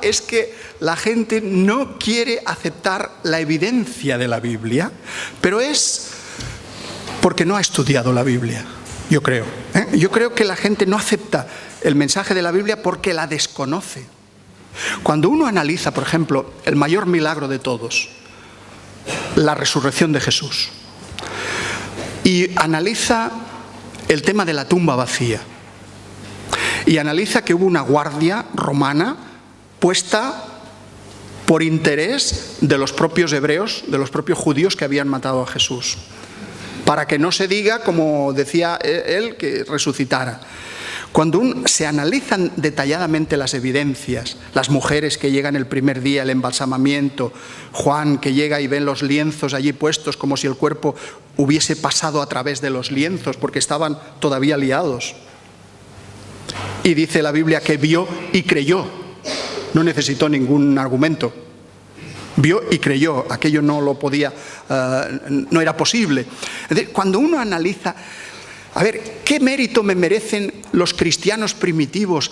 [SPEAKER 2] es que la gente no quiere aceptar la evidencia de la Biblia, pero es porque no ha estudiado la Biblia, yo creo. Yo creo que la gente no acepta el mensaje de la Biblia porque la desconoce. Cuando uno analiza, por ejemplo, el mayor milagro de todos, la resurrección de Jesús, y analiza el tema de la tumba vacía, y analiza que hubo una guardia romana puesta por interés de los propios hebreos, de los propios judíos que habían matado a Jesús, para que no se diga, como decía él, que resucitara. Cuando se analizan detalladamente las evidencias, las mujeres que llegan el primer día, el embalsamamiento, Juan que llega y ven los lienzos allí puestos como si el cuerpo hubiese pasado a través de los lienzos porque estaban todavía liados. Y dice la Biblia que vio y creyó. No necesitó ningún argumento. Vio y creyó. Aquello no lo podía, no era posible. Cuando uno analiza, a ver, ¿qué mérito me merecen los cristianos primitivos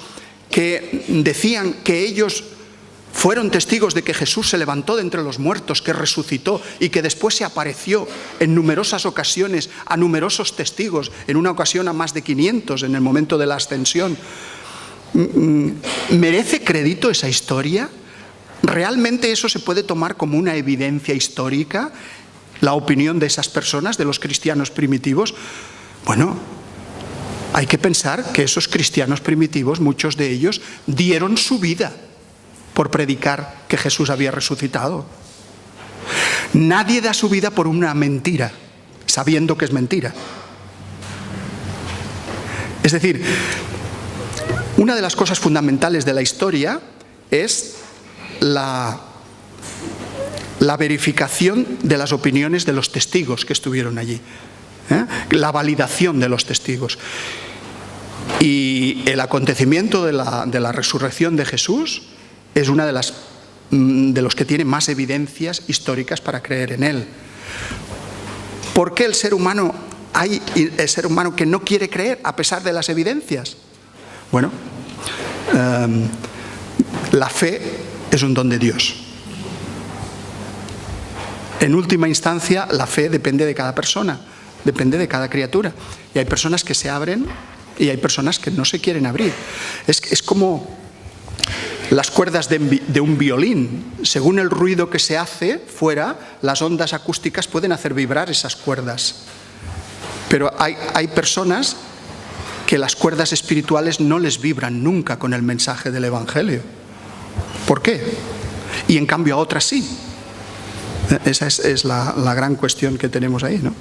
[SPEAKER 2] que decían que ellos fueron testigos de que Jesús se levantó de entre los muertos, que resucitó y que después se apareció en numerosas ocasiones a numerosos testigos, en una ocasión a más de 500 en el momento de la ascensión? ¿Merece crédito esa historia? ¿Realmente eso se puede tomar como una evidencia histórica, la opinión de esas personas, de los cristianos primitivos? Bueno, hay que pensar que esos cristianos primitivos, muchos de ellos, dieron su vida por predicar que Jesús había resucitado. Nadie da su vida por una mentira, sabiendo que es mentira. Es decir, una de las cosas fundamentales de la historia es la verificación de las opiniones de los testigos que estuvieron allí. La validación de los testigos. Y el acontecimiento de la resurrección de Jesús es una de los que tiene más evidencias históricas para creer en él. ¿Por qué el ser humano que no quiere creer a pesar de las evidencias? Bueno, la fe es un don de Dios. En última instancia, la fe depende de cada persona. Depende de cada criatura. Y hay personas que se abren y hay personas que no se quieren abrir. Es como las cuerdas de un violín. Según el ruido que se hace fuera, las ondas acústicas pueden hacer vibrar esas cuerdas. Pero hay personas que las cuerdas espirituales no les vibran nunca con el mensaje del Evangelio. ¿Por qué? Y en cambio a otras sí. Esa es la gran cuestión que tenemos ahí, ¿no?